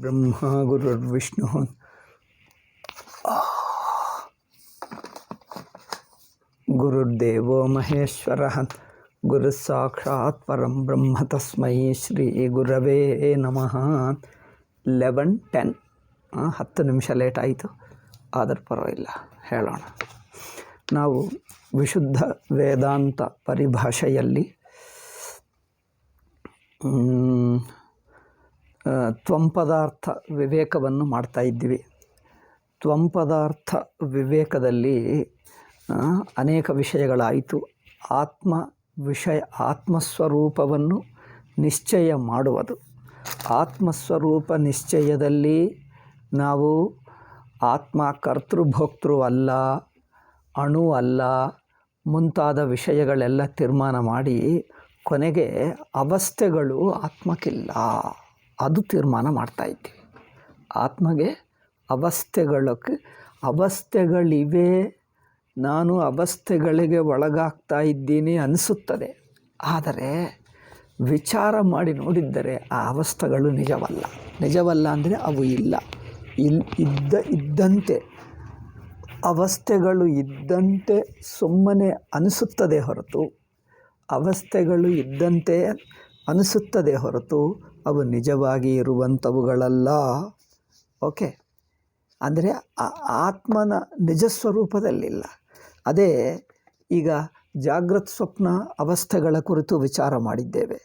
ಬ್ರಹ್ಮ ಗುರುರ್ವಿಷ್ಣು ಗುರುರ್ದೇವೋ ಮಹೇಶ್ವರ ಗುರು ಸಾಕ್ಷಾತ್ ಪರಂ ಬ್ರಹ್ಮ ತಸ್ಮೈ ಶ್ರೀ ಗುರವೇ ನಮಃ. 11:10 10 ನಿಮಿಷ ಲೇಟ್ ಆಯಿತು, ಆದರೂ ಪರವಾಗಿಲ್ಲ, ಹೇಳೋಣ. ನಾವು ವಿಶುದ್ಧ ವೇದಾಂತ ಪರಿಭಾಷೆಯಲ್ಲಿ ತ್ವಂಪದಾರ್ಥ ವಿವೇಕವನ್ನು ಮಾಡ್ತಾ ಇದ್ದೀವಿ. ತ್ವಂಪದಾರ್ಥ ವಿವೇಕದಲ್ಲಿ ಅನೇಕ ವಿಷಯಗಳಾಯಿತು. ಆತ್ಮಸ್ವರೂಪವನ್ನು ನಿಶ್ಚಯ ಮಾಡುವುದು. ಆತ್ಮಸ್ವರೂಪ ನಿಶ್ಚಯದಲ್ಲಿ ನಾವು ಆತ್ಮ ಕರ್ತೃಭೋಕ್ತೃ ಅಲ್ಲ, ಅಣು ಅಲ್ಲ ಮುಂತಾದ ವಿಷಯಗಳೆಲ್ಲ ತೀರ್ಮಾನ ಮಾಡಿ ಕೊನೆಗೆ ಅವಸ್ಥೆಗಳು ಆತ್ಮಕ್ಕಿಲ್ಲ ಅದು ತೀರ್ಮಾನ ಮಾಡ್ತಾಯಿದ್ದೀವಿ. ಆತ್ಮಗೆ ಅವಸ್ಥೆಗಳಿವೆ, ನಾನು ಅವಸ್ಥೆಗಳಿಗೆ ಒಳಗಾಗ್ತಾ ಇದ್ದೀನಿ ಅನಿಸುತ್ತದೆ. ಆದರೆ ವಿಚಾರ ಮಾಡಿ ನೋಡಿದ್ದರೆ ಆ ಅವಸ್ಥೆಗಳು ನಿಜವಲ್ಲ ಅಂದರೆ ಅವು ಇಲ್ಲ. ಇದ್ದಂತೆ ಅವಸ್ಥೆಗಳು ಇದ್ದಂತೆ ಸುಮ್ಮನೆ ಅನಿಸುತ್ತದೆ ಹೊರತು, ಅವಸ್ಥೆಗಳು ಇದ್ದಂತೆ ಅನಿಸುತ್ತದೆ ಹೊರತು ಅವು ನಿಜವಾಗಿ ಇರುವಂಥವುಗಳಲ್ಲ. ಓಕೆ, ಅಂದರೆ ಆತ್ಮನ ನಿಜ ಸ್ವರೂಪದಲ್ಲಿಲ್ಲ. ಅದೇ ಈಗ ಜಾಗೃತ್ ಸ್ವಪ್ನ ಅವಸ್ಥೆಗಳ ಕುರಿತು ವಿಚಾರ ಮಾಡಿದ್ದೇವೆ.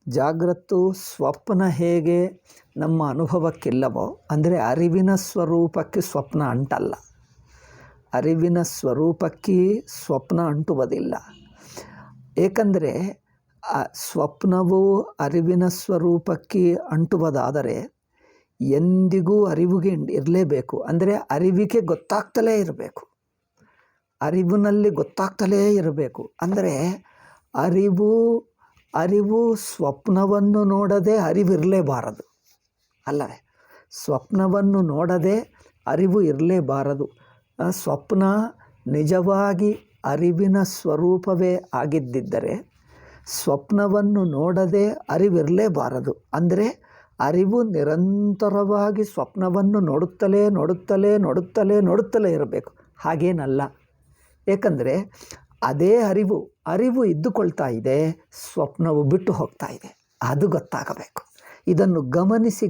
ಜಾಗೃತ್ತು ಸ್ವಪ್ನ ಹೇಗೆ ನಮ್ಮ ಅನುಭವಕ್ಕಿಲ್ಲವೋ, ಅಂದರೆ ಅರಿವಿನ ಸ್ವರೂಪಕ್ಕೆ ಸ್ವಪ್ನ ಅಂಟಲ್ಲ. ಅರಿವಿನ ಸ್ವರೂಪಕ್ಕೆ ಸ್ವಪ್ನ ಅಂಟುವುದಿಲ್ಲ. ಏಕೆಂದರೆ ಸ್ವಪ್ನವು ಅರಿವಿನ ಸ್ವರೂಪಕ್ಕೆ ಅಂಟುವುದಾದರೆ ಎಂದಿಗೂ ಅರಿವಿಗೆ ಇರಲೇಬೇಕು. ಅಂದರೆ ಅರಿವಿಗೆ ಗೊತ್ತಾಗ್ತಲೇ ಇರಬೇಕು, ಅರಿವಿನಲ್ಲಿ ಗೊತ್ತಾಗ್ತಲೇ ಇರಬೇಕು. ಅಂದರೆ ಅರಿವು ಸ್ವಪ್ನವನ್ನು ನೋಡದೆ ಅರಿವಿರಲೇಬಾರದು ಅಲ್ಲವೇ? ಸ್ವಪ್ನವನ್ನು ನೋಡದೆ ಅರಿವು ಇರಲೇಬಾರದು. ಸ್ವಪ್ನ ನಿಜವಾಗಿ ಅರಿವಿನ ಸ್ವರೂಪವೇ ಆಗಿದ್ದಿದ್ದರೆ ಸ್ವಪ್ನವನ್ನು ನೋಡದೆ ಅರಿವಿರಲೇಬಾರದು. ಅಂದರೆ ಅರಿವು ನಿರಂತರವಾಗಿ ಸ್ವಪ್ನವನ್ನು ನೋಡುತ್ತಲೇ ಇರಬೇಕು. ಹಾಗೇನಲ್ಲ. ಏಕೆಂದರೆ ಅದೇ ಅರಿವು ಇದ್ದುಕೊಳ್ತಾ ಇದೆ, ಸ್ವಪ್ನವು ಬಿಟ್ಟು ಹೋಗ್ತಾ ಇದೆ. ಅದು ಗೊತ್ತಾಗಬೇಕು. ಇದನ್ನು ಗಮನಿಸಿ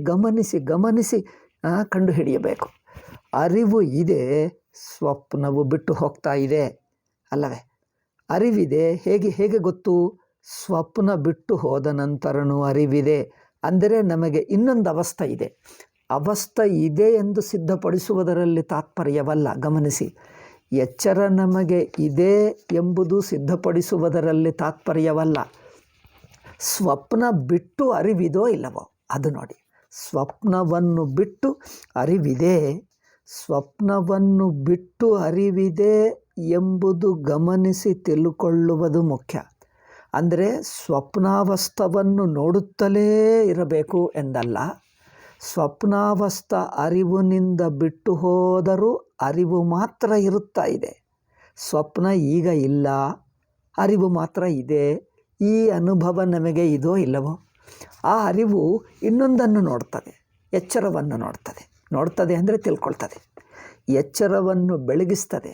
ಕಂಡುಹಿಡಿಯಬೇಕು. ಅರಿವು ಇದೆ, ಸ್ವಪ್ನವು ಬಿಟ್ಟು ಹೋಗ್ತಾ ಇದೆ ಅಲ್ಲವೇ? ಅರಿವಿದೆ, ಹೇಗೆ ಗೊತ್ತು? ಸ್ವಪ್ನ ಬಿಟ್ಟು ಹೋದ ನಂತರನೂ ಅರಿವಿದೆ. ಅಂದರೆ ನಮಗೆ ಇನ್ನೊಂದು ಅವಸ್ಥೆ ಇದೆ. ಅವಸ್ಥೆ ಇದೆ ಎಂದು ಸಿದ್ಧಪಡಿಸುವುದರಲ್ಲಿ ತಾತ್ಪರ್ಯವಲ್ಲ. ಗಮನಿಸಿ, ಎಚ್ಚರ ನಮಗೆ ಇದೆ ಎಂಬುದು ಸಿದ್ಧಪಡಿಸುವುದರಲ್ಲಿ ತಾತ್ಪರ್ಯವಲ್ಲ. ಸ್ವಪ್ನ ಬಿಟ್ಟು ಅರಿವಿದೋ ಇಲ್ಲವೋ ಅದು ನೋಡಿ. ಸ್ವಪ್ನವನ್ನು ಬಿಟ್ಟು ಅರಿವಿದೆ ಎಂಬುದು ಗಮನಿಸಿ ತಿಳ್ಕೊಳ್ಳುವುದು ಮುಖ್ಯ. ಅಂದರೆ ಸ್ವಪ್ನಾವಸ್ಥವನ್ನು ನೋಡುತ್ತಲೇ ಇರಬೇಕು ಎಂದಲ್ಲ. ಸ್ವಪ್ನಾವಸ್ಥ ಅರಿವಿನಿಂದ ಬಿಟ್ಟು ಹೋದರೂ ಅರಿವು ಮಾತ್ರ ಇರುತ್ತಾ ಇದೆ. ಸ್ವಪ್ನ ಈಗ ಇಲ್ಲ, ಅರಿವು ಮಾತ್ರ ಇದೆ. ಈ ಅನುಭವ ನಮಗೆ ಇದೋ ಇಲ್ಲವೋ? ಆ ಅರಿವು ಇನ್ನೊಂದನ್ನು ನೋಡ್ತದೆ, ಎಚ್ಚರವನ್ನು ನೋಡ್ತದೆ ಅಂದರೆ ತಿಳ್ಕೊಳ್ತದೆ. ಎಚ್ಚರವನ್ನು ಬೆಳಗಿಸ್ತದೆ,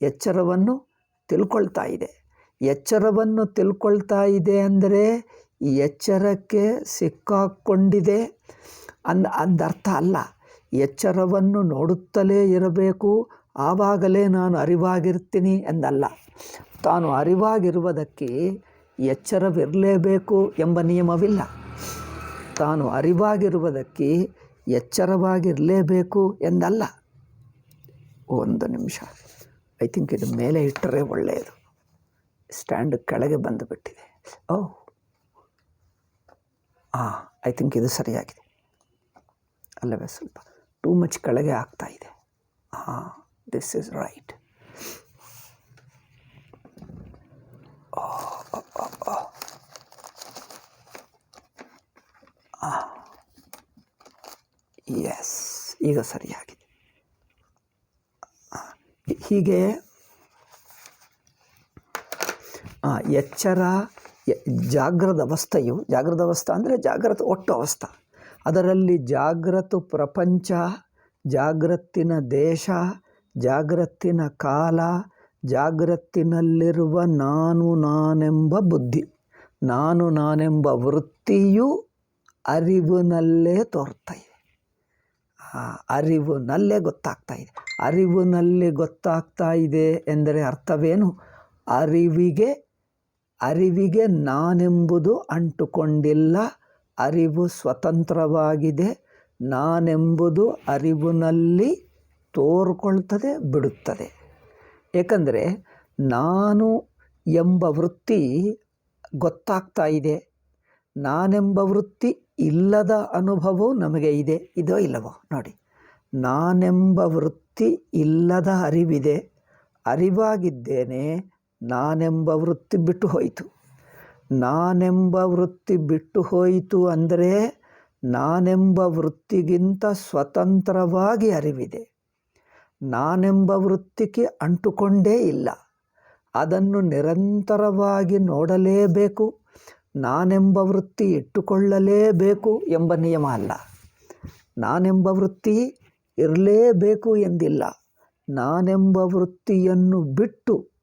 ಎಚ್ಚರವನ್ನು ತಿಳ್ಕೊಳ್ತಾ ಇದೆ. ಎಚ್ಚರವನ್ನು ತಿಳ್ಕೊಳ್ತಾ ಇದೆ ಅಂದರೆ ಈ ಎಚ್ಚರಕ್ಕೆ ಸಿಕ್ಕಾಕ್ಕೊಂಡಿದೆ ಅಂದರ್ಥ ಅಲ್ಲ. ಎಚ್ಚರವನ್ನು ನೋಡುತ್ತಲೇ ಇರಬೇಕು, ಆವಾಗಲೇ ನಾನು ಅರಿವಾಗಿರ್ತೀನಿ ಎಂದಲ್ಲ. ತಾನು ಅರಿವಾಗಿರುವುದಕ್ಕೆ ಎಚ್ಚರವಿರಲೇಬೇಕು ಎಂಬ ನಿಯಮವಿಲ್ಲ. ತಾನು ಅರಿವಾಗಿರುವುದಕ್ಕೆ ಎಚ್ಚರವಾಗಿರಲೇಬೇಕು ಎಂದಲ್ಲ. ಒಂದು ನಿಮಿಷ, ಐ ಥಿಂಕ್ ಇದು ಮೇಲೆ ಇಟ್ಟರೆ ಒಳ್ಳೆಯದು. ಸ್ಟ್ಯಾಂಡ್ ಕೆಳಗೆ ಬಂದುಬಿಟ್ಟಿದೆ. ಐ ಥಿಂಕ್ ಇದು ಸರಿಯಾಗಿದೆ ಅಲ್ಲವೇ? ಸ್ವಲ್ಪ ಟೂ ಮಚ್ ಕೆಳಗೆ ಆಗ್ತಾ ಇದೆ. This is right. ಎಸ್, ಈಗ ಸರಿಯಾಗಿದೆ. ಹೀಗೆ ಎಚ್ಚರ ಜಾಗೃತ ಅವಸ್ಥೆಯು, ಜಾಗೃತ ಅವಸ್ಥೆ ಅಂದರೆ ಜಾಗೃತ ಒಟ್ಟು ಅವಸ್ಥೆ, ಅದರಲ್ಲಿ ಜಾಗೃತ ಪ್ರಪಂಚ, ಜಾಗೃತಿನ ದೇಶ, ಜಾಗೃತಿನ ಕಾಲ, ಜಾಗೃತಿನಲ್ಲಿರುವ ನಾನೆಂಬ ಬುದ್ಧಿ, ನಾನೆಂಬ ವೃತ್ತಿಯು ಅರಿವಿನಲ್ಲೇ ತೋರ್ತಾ ಇದೆ. ಅರಿವಿನಲ್ಲೇ ಗೊತ್ತಾಗ್ತಾ ಇದೆ. ಅರಿವಿನಲ್ಲಿ ಗೊತ್ತಾಗ್ತಾ ಇದೆ ಎಂದರೆ ಅರ್ಥವೇನು? ಅರಿವಿಗೆ ನಾನೆಂಬುದು ಅಂಟುಕೊಂಡಿಲ್ಲ. ಅರಿವು ಸ್ವತಂತ್ರವಾಗಿದೆ. ನಾನೆಂಬುದು ಅರಿವಿನಲ್ಲಿ ತೋರ್ಕೊಳ್ತದೆ, ಬಿಡುತ್ತದೆ. ಏಕೆಂದರೆ ನಾನು ಎಂಬ ವೃತ್ತಿ ಗೊತ್ತಾಗ್ತಾ ಇದೆ. ನಾನೆಂಬ ವೃತ್ತಿ ಇಲ್ಲದ ಅನುಭವವು ನಮಗೆ ಇದೆ. ಇದೋ ಇಲ್ಲವೋ ನೋಡಿ. ನಾನೆಂಬ ವೃತ್ತಿ ಇಲ್ಲದ ಅರಿವಿದೆ. ಅರಿವಾಗಿದ್ದೇನೆ. ನಾನೆಂಬ ವೃತ್ತಿ ಬಿಟ್ಟು ಹೋಯಿತು. ನಾನೆಂಬ ವೃತ್ತಿ ಬಿಟ್ಟು ಹೋಯಿತು ಅಂದರೆ ನಾನೆಂಬ ವೃತ್ತಿಗಿಂತ ಸ್ವತಂತ್ರವಾಗಿ ಅರಿವಿದೆ. ನಾನೆಂಬ ವೃತ್ತಿಗೆ ಅಂಟುಕೊಂಡೇ ಇಲ್ಲ. ಅದನ್ನು ನಿರಂತರವಾಗಿ ನೋಡಲೇಬೇಕು. ನಾನೆಂಬ ವೃತ್ತಿ ಇಟ್ಟುಕೊಳ್ಳಲೇಬೇಕು ಎಂಬ ನಿಯಮ ಅಲ್ಲ. ನಾನೆಂಬ ವೃತ್ತಿ ಇರಲೇಬೇಕು ಎಂದಿಲ್ಲ. ನಾನೆಂಬ ವೃತ್ತಿಯನ್ನು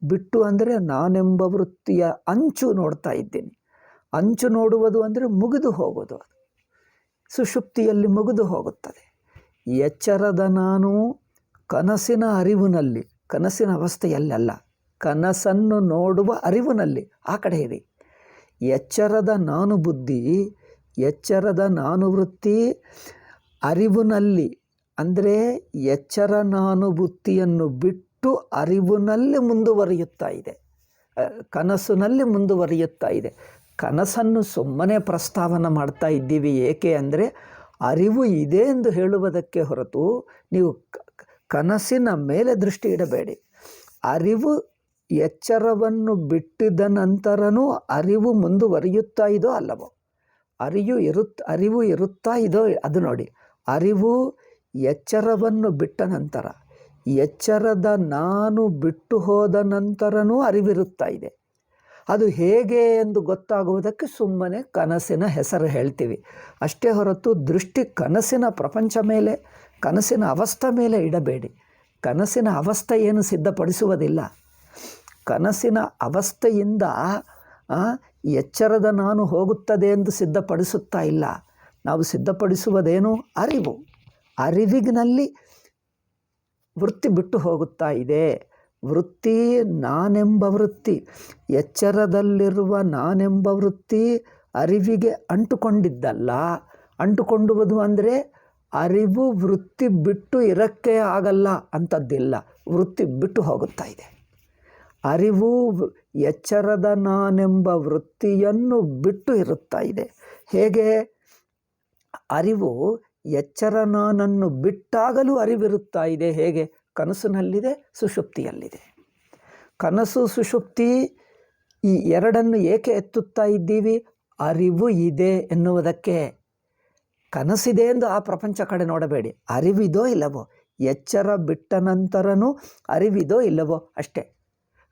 ಬಿಟ್ಟು ಅಂದರೆ ನಾನೆಂಬ ವೃತ್ತಿಯ ಅಂಚು ನೋಡ್ತಾ ಇದ್ದೀನಿ. ಅಂಚು ನೋಡುವುದು ಅಂದರೆ ಮುಗಿದು ಹೋಗೋದು. ಅದು ಸುಷುಪ್ತಿಯಲ್ಲಿ ಮುಗಿದು ಹೋಗುತ್ತದೆ. ಎಚ್ಚರದ ನಾನು ಕನಸಿನ ಅರಿವಿನಲ್ಲಿ, ಕನಸಿನ ಅವಸ್ಥೆಯಲ್ಲ, ಕನಸನ್ನು ನೋಡುವ ಅರಿವಿನಲ್ಲಿ ಆ ಕಡೆ ಇರಿ. ಎಚ್ಚರದ ನಾನು ಬುದ್ಧಿ, ಎಚ್ಚರದ ನಾನು ವೃತ್ತಿ ಅರಿವಿನಲ್ಲಿ ಅಂದರೆ ಎಚ್ಚರ ನಾನು ಬುದ್ಧಿಯನ್ನು ಬಿಟ್ಟು ಅರಿವಿನಲ್ಲಿ ಮುಂದುವರಿಯುತ್ತಾ ಇದೆ. ಕನಸಿನಲ್ಲಿ ಮುಂದುವರಿಯುತ್ತಾ ಇದೆ. ಕನಸನ್ನು ಸುಮ್ಮನೆ ಪ್ರಸ್ತಾವನ ಮಾಡ್ತಾ ಇದ್ದೀವಿ. ಏಕೆ ಅಂದರೆ ಅರಿವು ಇದೆ ಎಂದು ಹೇಳುವುದಕ್ಕೆ ಹೊರತು ನೀವು ಕನಸಿನ ಮೇಲೆ ದೃಷ್ಟಿ ಇಡಬೇಡಿ. ಅರಿವು ಎಚ್ಚರವನ್ನು ಬಿಟ್ಟಿದ ನಂತರನೂ ಅರಿವು ಮುಂದುವರಿಯುತ್ತಾ ಇದೋ ಅಲ್ಲವೋ? ಅರಿವು ಇರುತ್ತಾ ಇದೋ ಅದು ನೋಡಿ. ಅರಿವು ಎಚ್ಚರವನ್ನು ಬಿಟ್ಟ ನಂತರ, ಎಚ್ಚರದ ನಾನು ಬಿಟ್ಟು ಹೋದ ನಂತರನೂ ಅರಿವಿರುತ್ತಾ ಇದೆ. ಅದು ಹೇಗೆ ಎಂದು ಗೊತ್ತಾಗುವುದಕ್ಕೆ ಸುಮ್ಮನೆ ಕನಸಿನ ಹೆಸರು ಹೇಳ್ತೀವಿ ಅಷ್ಟೇ ಹೊರತು ದೃಷ್ಟಿ ಕನಸಿನ ಪ್ರಪಂಚ ಮೇಲೆ, ಕನಸಿನ ಅವಸ್ಥೆ ಮೇಲೆ ಇಡಬೇಡಿ. ಕನಸಿನ ಅವಸ್ಥೆ ಏನು ಸಿದ್ಧಪಡಿಸುವುದಿಲ್ಲ. ಕನಸಿನ ಅವಸ್ಥೆಯಿಂದ ಎಚ್ಚರದ ನಾನು ಹೋಗುತ್ತದೆ ಎಂದು ಸಿದ್ಧಪಡಿಸುತ್ತಾ ಇಲ್ಲ. ನಾವು ಸಿದ್ಧಪಡಿಸುವುದೇನು? ಅರಿವು. ಅರಿವಿನಲ್ಲಿ ವೃತ್ತಿ ಬಿಟ್ಟು ಹೋಗುತ್ತಾ ಇದೆ. ವೃತ್ತಿ ನಾನೆಂಬ ವೃತ್ತಿ, ಎಚ್ಚರದಲ್ಲಿರುವ ನಾನೆಂಬ ವೃತ್ತಿ ಅರಿವಿಗೆ ಅಂಟುಕೊಂಡಿದ್ದಲ್ಲ. ಅಂಟುಕೊಂಡುವುದು ಅಂದರೆ ಅರಿವು ವೃತ್ತಿ ಬಿಟ್ಟು ಇರಕ್ಕೆ ಆಗಲ್ಲ ಅಂಥದ್ದಿಲ್ಲ. ವೃತ್ತಿ ಬಿಟ್ಟು ಹೋಗುತ್ತಾ ಇದೆ. ಅರಿವು ಎಚ್ಚರದ ನಾನೆಂಬ ವೃತ್ತಿಯನ್ನು ಬಿಟ್ಟು ಇರುತ್ತಾ ಇದೆ. ಹೇಗೆ? ಅರಿವು ಎಚ್ಚರ ನಾನನ್ನು ಬಿಟ್ಟಾಗಲೂ ಅರಿವಿರುತ್ತಾ ಇದೆ. ಹೇಗೆ? ಕನಸಿನಲ್ಲಿದೆ, ಸುಷುಪ್ತಿಯಲ್ಲಿದೆ. ಕನಸು ಸುಷುಪ್ತಿ ಈ ಎರಡನ್ನು ಏಕೆ ಎತ್ತುತ್ತಾ ಇದ್ದೀವಿ? ಅರಿವು ಇದೆ ಎನ್ನುವುದಕ್ಕೆ. ಕನಸಿದೆ ಎಂದು ಆ ಪ್ರಪಂಚ ಕಡೆ ನೋಡಬೇಡಿ. ಅರಿವಿದೋ ಇಲ್ಲವೋ? ಎಚ್ಚರ ಬಿಟ್ಟ ನಂತರನೂ ಅರಿವಿದೋ ಇಲ್ಲವೋ ಅಷ್ಟೇ.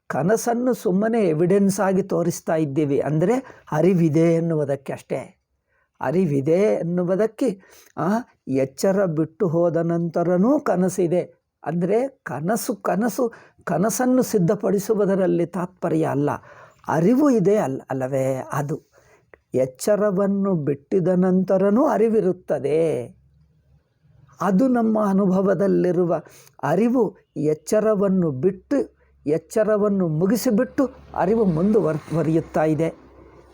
ಕನಸನ್ನು ಸುಮ್ಮನೆ ಎವಿಡೆನ್ಸ್ ಆಗಿ ತೋರಿಸ್ತಾ ಇದ್ದೀವಿ ಅಂದರೆ ಅರಿವಿದೆ ಎನ್ನುವುದಕ್ಕೆ ಅಷ್ಟೇ. ಅರಿವಿದೆ ಎನ್ನುವುದಕ್ಕೆ ಎಚ್ಚರ ಬಿಟ್ಟು ಹೋದ ನಂತರನೂ ಕನಸಿದೆ ಅಂದರೆ ಕನಸನ್ನು ಸಿದ್ಧಪಡಿಸುವುದರಲ್ಲಿ ತಾತ್ಪರ್ಯ ಅಲ್ಲ. ಅರಿವು ಇದೆ ಅಲ್ಲವೇ? ಅದು ಎಚ್ಚರವನ್ನು ಬಿಟ್ಟಿದ ನಂತರನೂ ಅರಿವಿರುತ್ತದೆ. ಅದು ನಮ್ಮ ಅನುಭವದಲ್ಲಿರುವ ಅರಿವು. ಎಚ್ಚರವನ್ನು ಬಿಟ್ಟು, ಎಚ್ಚರವನ್ನು ಮುಗಿಸಿಬಿಟ್ಟು ಅರಿವು ಮುಂದುವರಿಯುತ್ತಾ ಇದೆ.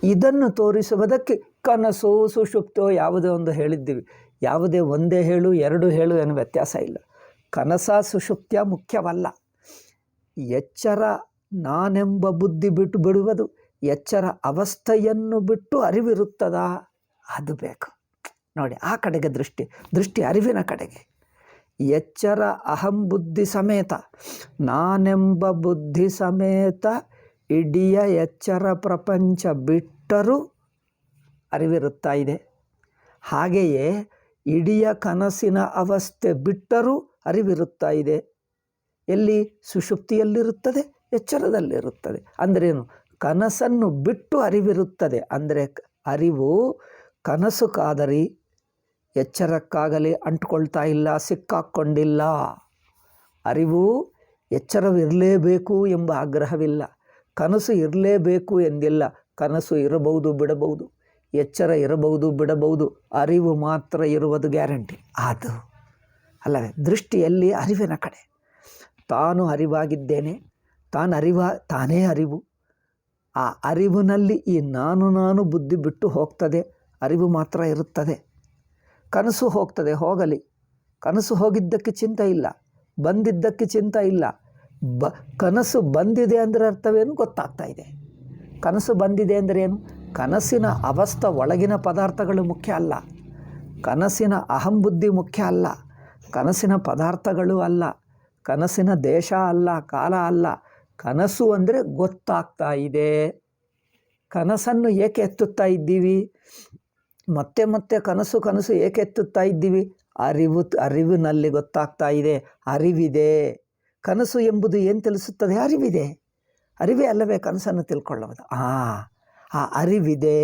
ಇದನ್ನು ತೋರಿಸುವುದಕ್ಕೆ ಕನಸು ಸುಷುಪ್ತೋ ಯಾವುದೇ ಒಂದು ಹೇಳಿದ್ದೀವಿ. ಯಾವುದೇ ಒಂದೇ ಹೇಳು ಎರಡು ಹೇಳು ಏನೋ ವ್ಯತ್ಯಾಸ ಇಲ್ಲ. ಕನಸ ಸುಷುಪ್ತಿಯ ಮುಖ್ಯವಲ್ಲ. ಎಚ್ಚರ ನಾನೆಂಬ ಬುದ್ಧಿ ಬಿಟ್ಟು ಬಿಡುವುದು, ಎಚ್ಚರ ಅವಸ್ಥೆಯನ್ನು ಬಿಟ್ಟು ಅರಿವಿರುತ್ತದಾ? ಅದು ಬೇಕು ನೋಡಿ. ಆ ಕಡೆಗೆ ದೃಷ್ಟಿ ಅರಿವಿನ ಕಡೆಗೆ. ಎಚ್ಚರ ಅಹಂ ಬುದ್ಧಿ ಸಮೇತ, ನಾನೆಂಬ ಬುದ್ಧಿ ಸಮೇತ ಇಡೀ ಎಚ್ಚರ ಪ್ರಪಂಚ ಬಿಟ್ಟರೂ ಅರಿವಿರುತ್ತಾ ಇದೆ. ಹಾಗೆಯೇ ಇಡೀ ಕನಸಿನ ಅವಸ್ಥೆ ಬಿಟ್ಟರೂ ಅರಿವಿರುತ್ತಾ ಇದೆ. ಎಲ್ಲಿ? ಸುಷುಪ್ತಿಯಲ್ಲಿರುತ್ತದೆ, ಎಚ್ಚರದಲ್ಲಿರುತ್ತದೆ. ಅಂದ್ರೇನು? ಕನಸನ್ನು ಬಿಟ್ಟು ಅರಿವಿರುತ್ತದೆ. ಅಂದರೆ ಅರಿವು ಕನಸು ಕಾದರಿ, ಎಚ್ಚರಕ್ಕಾಗಲಿ ಅಂಟ್ಕೊಳ್ತಾ ಇಲ್ಲ, ಸಿಕ್ಕಾಕ್ಕೊಂಡಿಲ್ಲ. ಅರಿವು ಎಚ್ಚರವಿರಲೇಬೇಕು ಎಂಬ ಆಗ್ರಹವಿಲ್ಲ, ಕನಸು ಇರಲೇಬೇಕು ಎಂದಿಲ್ಲ. ಕನಸು ಇರಬಹುದು ಬಿಡಬಹುದು, ಎಚ್ಚರ ಇರಬಹುದು ಬಿಡಬಹುದು, ಅರಿವು ಮಾತ್ರ ಇರುವುದು ಗ್ಯಾರಂಟಿ. ಅದು ಅಲ್ಲವೇ ದೃಷ್ಟಿಯಲ್ಲಿ ಅರಿವಿನ ಕಡೆ. ತಾನು ಅರಿವಾಗಿದ್ದೇನೆ, ತಾನೇ ಅರಿವು. ಆ ಅರಿವಿನಲ್ಲಿ ಈ ನಾನು ಬುದ್ಧಿ ಬಿಟ್ಟು ಹೋಗ್ತದೆ, ಅರಿವು ಮಾತ್ರ ಇರುತ್ತದೆ. ಕನಸು ಹೋಗ್ತದೆ, ಹೋಗಲಿ. ಕನಸು ಹೋಗಿದ್ದಕ್ಕೆ ಚಿಂತೆ ಇಲ್ಲ, ಬಂದಿದ್ದಕ್ಕೆ ಚಿಂತೆ ಇಲ್ಲ. ಕನಸು ಬಂದಿದೆ ಅಂದರೆ ಅರ್ಥವೇನು ಗೊತ್ತಾಗ್ತಾ ಇದೆ. ಕನಸು ಬಂದಿದೆ ಅಂದರೆ ಏನು? ಕನಸಿನ ಅವಸ್ಥೆ ಒಳಗಿನ ಪದಾರ್ಥಗಳು ಮುಖ್ಯ ಅಲ್ಲ, ಕನಸಿನ ಅಹಂಬುದ್ಧಿ ಮುಖ್ಯ ಅಲ್ಲ, ಕನಸಿನ ಪದಾರ್ಥಗಳು ಅಲ್ಲ, ಕನಸಿನ ದೇಶ ಅಲ್ಲ, ಕಾಲ ಅಲ್ಲ. ಕನಸು ಅಂದರೆ ಗೊತ್ತಾಗ್ತಾ ಇದೆ. ಕನಸನ್ನು ಏಕೆ ಎತ್ತುತ್ತಾ ಇದ್ದೀವಿ? ಮತ್ತೆ ಮತ್ತೆ ಕನಸು ಏಕೆ ಎತ್ತುತ್ತಾ ಇದ್ದೀವಿ? ಅರಿವಿನಲ್ಲಿ ಗೊತ್ತಾಗ್ತಾ ಇದೆ, ಅರಿವಿದೆ. ಕನಸು ಎಂಬುದು ಏನು ತಿಳಿಸುತ್ತದೆ? ಅರಿವಿದೆ. ಅರಿವೇ ಅಲ್ಲವೇ ಕನಸನ್ನು ತಿಳ್ಕೊಳ್ಳುವುದು. ಆ ಅರಿವಿದೆ.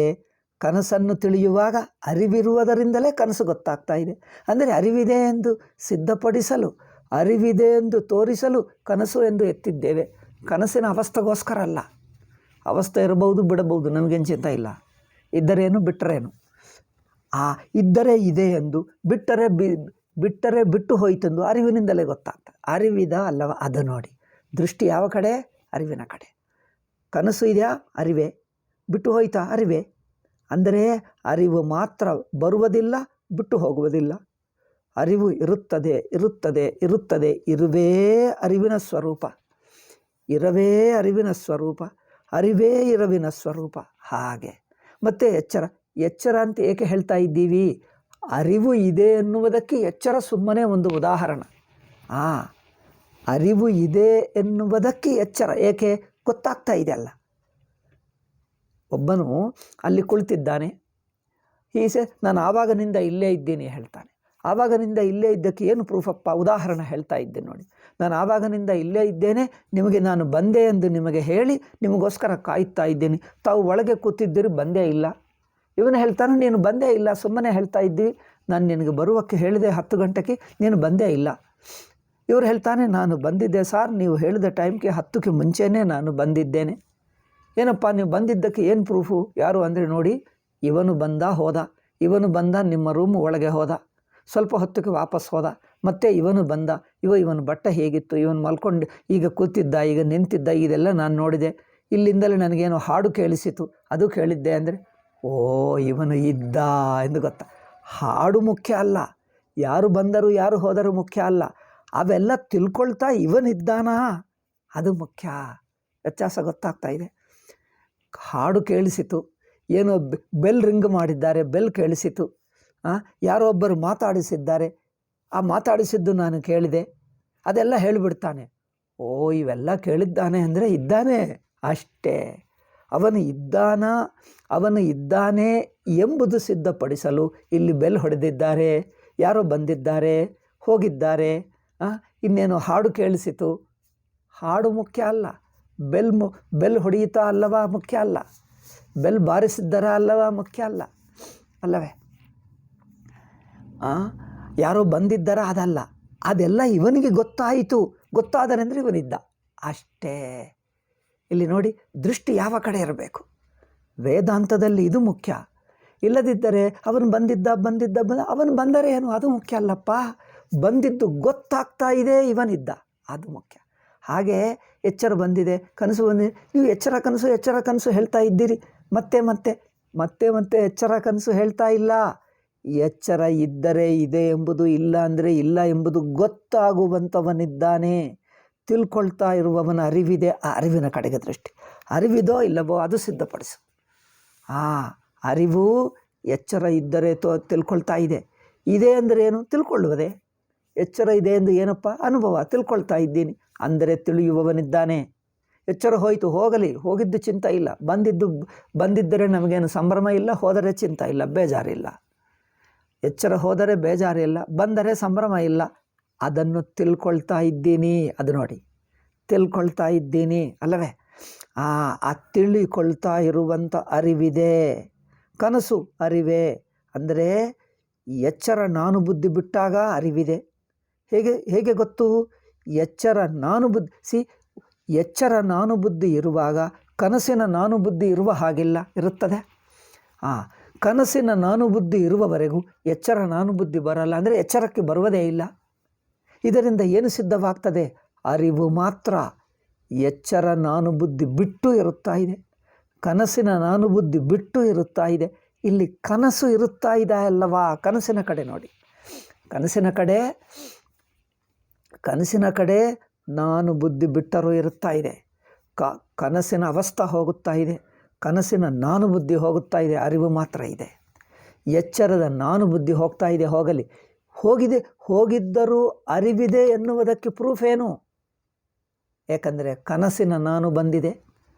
ಕನಸನ್ನು ತಿಳಿಯುವಾಗ ಅರಿವಿರುವುದರಿಂದಲೇ ಕನಸು ಗೊತ್ತಾಗ್ತಾ ಇದೆ. ಅಂದರೆ ಅರಿವಿದೆ ಎಂದು ಸಿದ್ಧಪಡಿಸಲು, ಅರಿವಿದೆ ಎಂದು ತೋರಿಸಲು ಕನಸು ಎಂದು ಎತ್ತಿದ್ದೇವೆ. ಕನಸಿನ ಅವಸ್ಥೆಗೋಸ್ಕರ ಅಲ್ಲ. ಅವಸ್ಥೆ ಇರಬಹುದು ಬಿಡಬಹುದು, ನಮಗೇನು ಚಿಂತೆ ಇಲ್ಲ. ಇದ್ದರೇನು ಬಿಟ್ಟರೇನು. ಇದ್ದರೆ ಇದೆ ಎಂದು, ಬಿಟ್ಟರೆ ಬಿಟ್ಟು ಹೋಯ್ತೆಂದು ಅರಿವಿನಿಂದಲೇ ಗೊತ್ತಾಗ್ತದೆ. ಅರಿವಿದ ಅಲ್ಲವ ಅದು ನೋಡಿ. ದೃಷ್ಟಿ ಯಾವ ಕಡೆ? ಅರಿವಿನ ಕಡೆ. ಕನಸು ಇದೆಯಾ? ಅರಿವೇ. ಬಿಟ್ಟು ಹೋಯ್ತಾ? ಅರಿವೇ. ಅಂದರೆ ಅರಿವು ಮಾತ್ರ ಬರುವುದಿಲ್ಲ, ಬಿಟ್ಟು ಹೋಗುವುದಿಲ್ಲ. ಅರಿವು ಇರುತ್ತದೆ, ಇರುವೇ ಅರಿವಿನ ಸ್ವರೂಪ, ಇರವೇ ಅರಿವಿನ ಸ್ವರೂಪ, ಅರಿವೇ ಇರವಿನ ಸ್ವರೂಪ. ಹಾಗೆ ಮತ್ತು ಎಚ್ಚರ ಅಂತ ಏಕೆ ಹೇಳ್ತಾ ಇದ್ದೀವಿ? ಅರಿವು ಇದೆ ಎನ್ನುವುದಕ್ಕೆ ಎಚ್ಚರ ಸುಮ್ಮನೆ ಒಂದು ಉದಾಹರಣೆ. ಅರಿವು ಇದೆ ಎನ್ನುವುದಕ್ಕೆ ಎಚ್ಚರ ಏಕೆ? ಗೊತ್ತಾಗ್ತಾ ಇದೆ ಅಲ್ಲ. ಒಬ್ಬನು ಅಲ್ಲಿ ಕುಳಿತಿದ್ದಾನೆ, ನಾನು ಆವಾಗನಿಂದ ಇಲ್ಲೇ ಇದ್ದೀನಿ ಹೇಳ್ತಾನೆ. ಆವಾಗನಿಂದ ಇಲ್ಲೇ ಇದ್ದಕ್ಕೆ ಏನು ಪ್ರೂಫಪ್ಪ? ಉದಾಹರಣೆ ಹೇಳ್ತಾ ಇದ್ದೆ ನೋಡಿ. ನಾನು ಆವಾಗನಿಂದ ಇಲ್ಲೇ ಇದ್ದೇನೆ, ನಿಮಗೆ ನಾನು ಬಂದೆ ಎಂದು ನಿಮಗೆ ಹೇಳಿ ನಿಮಗೋಸ್ಕರ ಕಾಯ್ತಾ ಇದ್ದೀನಿ. ತಾವು ಒಳಗೆ ಕೂತಿದ್ದೀರಿ, ಬಂದೇ ಇಲ್ಲ. ಇವನು ಹೇಳ್ತಾನೆ, ನೀನು ಬಂದೇ ಇಲ್ಲ, ಸುಮ್ಮನೆ ಹೇಳ್ತಾ ಇದ್ದೀವಿ, ನಾನು ನಿನಗೆ ಬರುವಕ್ಕೆ ಹೇಳಿದೆ 10 ಗಂಟೆಗೆ, ನೀನು ಬಂದೇ ಇಲ್ಲ. ಇವರು ಹೇಳ್ತಾನೆ, ನಾನು ಬಂದಿದ್ದೆ ಸಾರ್, ನೀವು ಹೇಳಿದ ಟೈಮ್ಗೆ 10ಕ್ಕೆ ಮುಂಚೆನೇ ನಾನು ಬಂದಿದ್ದೇನೆ. ಏನಪ್ಪ ನೀವು ಬಂದಿದ್ದಕ್ಕೆ ಏನು ಪ್ರೂಫು? ಯಾರು ಅಂದರೆ ನೋಡಿ, ಇವನು ಬಂದ ಹೋದ, ಇವನು ಬಂದ ನಿಮ್ಮ ರೂಮ್ ಒಳಗೆ ಹೋದ, ಸ್ವಲ್ಪ ಹೊತ್ತಿಗೆ ವಾಪಸ್ ಹೋದ, ಮತ್ತೆ ಇವನು ಬಂದ, ಇವನ ಬಟ್ಟೆ ಹೇಗಿತ್ತು, ಇವನು ಮಲ್ಕೊಂಡು ಈಗ ಕೂತಿದ್ದ, ಈಗ ನಿಂತಿದ್ದ, ಇದೆಲ್ಲ ನಾನು ನೋಡಿದೆ. ಇಲ್ಲಿಂದಲೇ ನನಗೇನು ಹಾಡು ಕೇಳಿಸಿತು, ಅದು ಕೇಳಿದ್ದೆ. ಅಂದರೆ ಇವನು ಇದ್ದ ಎಂದು ಗೊತ್ತಾ. ಹಾಡು ಮುಖ್ಯ ಅಲ್ಲ, ಯಾರು ಬಂದರು ಯಾರು ಹೋದರು ಮುಖ್ಯ ಅಲ್ಲ, ಅವೆಲ್ಲ ತಿಳ್ಕೊಳ್ತಾ ಇವನಿದ್ದಾನಾ ಅದು ಮುಖ್ಯ. ವ್ಯತ್ಯಾಸ ಗೊತ್ತಾಗ್ತಾ ಇದೆ. ಹಾಡು ಕೇಳಿಸಿತು, ಏನೋ ಬೆಲ್ ರಿಂಗ್ ಮಾಡಿದ್ದಾರೆ, ಬೆಲ್ ಕೇಳಿಸಿತು, ಯಾರೋ ಒಬ್ಬರು ಮಾತಾಡಿಸಿದ್ದಾರೆ, ಆ ಮಾತಾಡಿಸಿದ್ದು ನಾನು ಕೇಳಿದೆ, ಅದೆಲ್ಲ ಹೇಳಿಬಿಡ್ತಾನೆ. ಇವೆಲ್ಲ ಕೇಳಿದ್ದಾನೆ ಅಂದರೆ ಇದ್ದಾನೆ ಅಷ್ಟೇ. ಅವನು ಇದ್ದಾನೆ ಎಂಬುದು ಸಿದ್ಧಪಡಿಸಲು ಇಲ್ಲಿ ಬೆಲ್ ಹೊಡೆದಿದ್ದಾರೆ, ಯಾರೋ ಬಂದಿದ್ದಾರೆ, ಹೋಗಿದ್ದಾರೆ, ಇನ್ನೇನು ಹಾಡು ಕೇಳಿಸಿತು. ಹಾಡು ಮುಖ್ಯ ಅಲ್ಲ, ಬೆಲ್ ಹೊಡೆಯುತ್ತಾ ಅಲ್ಲವಾ ಮುಖ್ಯ ಅಲ್ಲ, ಬೆಲ್ ಬಾರಿಸಿದ್ದರ ಅಲ್ಲವಾ ಮುಖ್ಯ ಅಲ್ಲ, ಅಲ್ಲವೇ? ಯಾರೋ ಬಂದಿದ್ದಾರ ಅದಲ್ಲ, ಅದೆಲ್ಲ ಇವನಿಗೆ ಗೊತ್ತಾದನೆಂದರೆ ಇವನಿದ್ದ ಅಷ್ಟೇ. ಇಲ್ಲಿ ನೋಡಿ, ದೃಷ್ಟಿ ಯಾವ ಕಡೆ ಇರಬೇಕು? ವೇದಾಂತದಲ್ಲಿ ಇದು ಮುಖ್ಯ. ಇಲ್ಲದಿದ್ದರೆ ಅವನು ಬಂದಿದ್ದ ಅವನು ಬಂದರೆ ಏನು ಅದು ಮುಖ್ಯ ಅಲ್ಲಪ್ಪ. ಬಂದಿದ್ದು ಗೊತ್ತಾಗ್ತಾ ಇದೆ, ಇವನಿದ್ದ ಅದು ಮುಖ್ಯ. ಹಾಗೆ ಎಚ್ಚರ ಬಂದಿದೆ, ಕನಸು ಬಂದಿದೆ. ನೀವು ಎಚ್ಚರ ಕನಸು ಹೇಳ್ತಾ ಇದ್ದೀರಿ, ಮತ್ತೆ ಎಚ್ಚರ ಕನಸು ಹೇಳ್ತಾ ಇಲ್ಲ. ಎಚ್ಚರ ಇದ್ದರೆ ಇದೆ ಎಂಬುದು, ಇಲ್ಲ ಅಂದರೆ ಇಲ್ಲ ಎಂಬುದು ಗೊತ್ತಾಗುವಂಥವನಿದ್ದಾನೆ. ತಿಳ್ಕೊಳ್ತಾ ಇರುವವನ ಅರಿವಿದೆ, ಆ ಅರಿವಿನ ಕಡೆಗೆ ದೃಷ್ಟಿ. ಅರಿವಿದೋ ಇಲ್ಲವೋ ಅದು ಸಿದ್ಧಪಡಿಸು. ಅರಿವು ಎಚ್ಚರ ಇದ್ದರೆ ತಿಳ್ಕೊಳ್ತಾ ಇದೆ ಅಂದರೆ ಏನು? ತಿಳ್ಕೊಳ್ಳುವುದೇ. ಎಚ್ಚರ ಇದೆ ಎಂದು ಏನಪ್ಪ? ಅನುಭವ, ತಿಳ್ಕೊಳ್ತಾ ಇದ್ದೀನಿ ಅಂದರೆ ತಿಳಿಯುವವನಿದ್ದಾನೆ. ಎಚ್ಚರ ಹೋಯಿತು, ಹೋಗಿದ್ದು ಚಿಂತ ಇಲ್ಲ, ಬಂದಿದ್ದರೆ ನಮಗೇನು ಸಂಭ್ರಮ ಇಲ್ಲ, ಹೋದರೆ ಚಿಂತ ಇಲ್ಲ, ಬೇಜಾರಿಲ್ಲ. ಎಚ್ಚರ ಹೋದರೆ ಬೇಜಾರಿಲ್ಲ, ಬಂದರೆ ಸಂಭ್ರಮ ಇಲ್ಲ. ಅದನ್ನು ತಿಳ್ಕೊಳ್ತಾ ಇದ್ದೀನಿ, ಅದು ನೋಡಿ, ತಿಳ್ಕೊಳ್ತಾ ಇದ್ದೀನಿ ಅಲ್ಲವೇ? ಆ ತಿಳಿಕೊಳ್ತಾ ಇರುವಂಥ ಅರಿವಿದೆ. ಕನಸು ಅರಿವೇ. ಅಂದರೆ ಎಚ್ಚರ ನಾನು ಬುದ್ಧಿ ಬಿಟ್ಟಾಗ ಅರಿವಿದೆ. ಹೇಗೆ ಗೊತ್ತು? ಎಚ್ಚರ ನಾನು ಬುದ್ಧಿ ಎಚ್ಚರ ನಾನು ಬುದ್ಧಿ ಇರುವಾಗ ಕನಸಿನ ನಾನು ಬುದ್ಧಿ ಇರುವ ಹಾಗಿಲ್ಲ, ಇರುತ್ತದೆ. ಕನಸಿನ ನಾನು ಬುದ್ಧಿ ಇರುವವರೆಗೂ ಎಚ್ಚರ ನಾನು ಬುದ್ಧಿ ಬರಲ್ಲ, ಅಂದರೆ ಎಚ್ಚರಕ್ಕೆ ಬರುವುದೇ ಇಲ್ಲ. ಇದರಿಂದ ಏನು ಸಿದ್ಧವಾಗ್ತದೆ? ಅರಿವು ಮಾತ್ರ ಎಚ್ಚರ ನಾನು ಬುದ್ಧಿ ಬಿಟ್ಟು ಇರುತ್ತಾ ಇದೆ, ಕನಸಿನ ನಾನು ಬುದ್ಧಿ ಬಿಟ್ಟು ಇರುತ್ತಾ ಇದೆ. ಇಲ್ಲಿ ಕನಸು ಇರುತ್ತಾ ಇದೆ ಅಲ್ಲವಾ? ಕನಸಿನ ಕಡೆ ನೋಡಿ, ಕನಸಿನ ಕಡೆ ನಾನು ಬುದ್ಧಿ ಬಿಟ್ಟರೂ ಇರುತ್ತಾ ಇದೆ. ಕನಸಿನ ಅವಸ್ಥೆ ಹೋಗುತ್ತಾ ಇದೆ, ಕನಸಿನ ನಾನು ಬುದ್ಧಿ ಹೋಗುತ್ತಾ ಇದೆ, ಅರಿವು ಮಾತ್ರ ಇದೆ. ಎಚ್ಚರದ ನಾನು ಬುದ್ಧಿ ಹೋಗ್ತಾ ಇದೆ, ಹೋಗಿದ್ದರೂ ಅರಿವಿದೆ ಎನ್ನುವುದಕ್ಕೆ ಪ್ರೂಫ್ ಏನು? ಏಕೆಂದರೆ ಕನಸಿನ ನಾನು ಬಂದಿದೆ.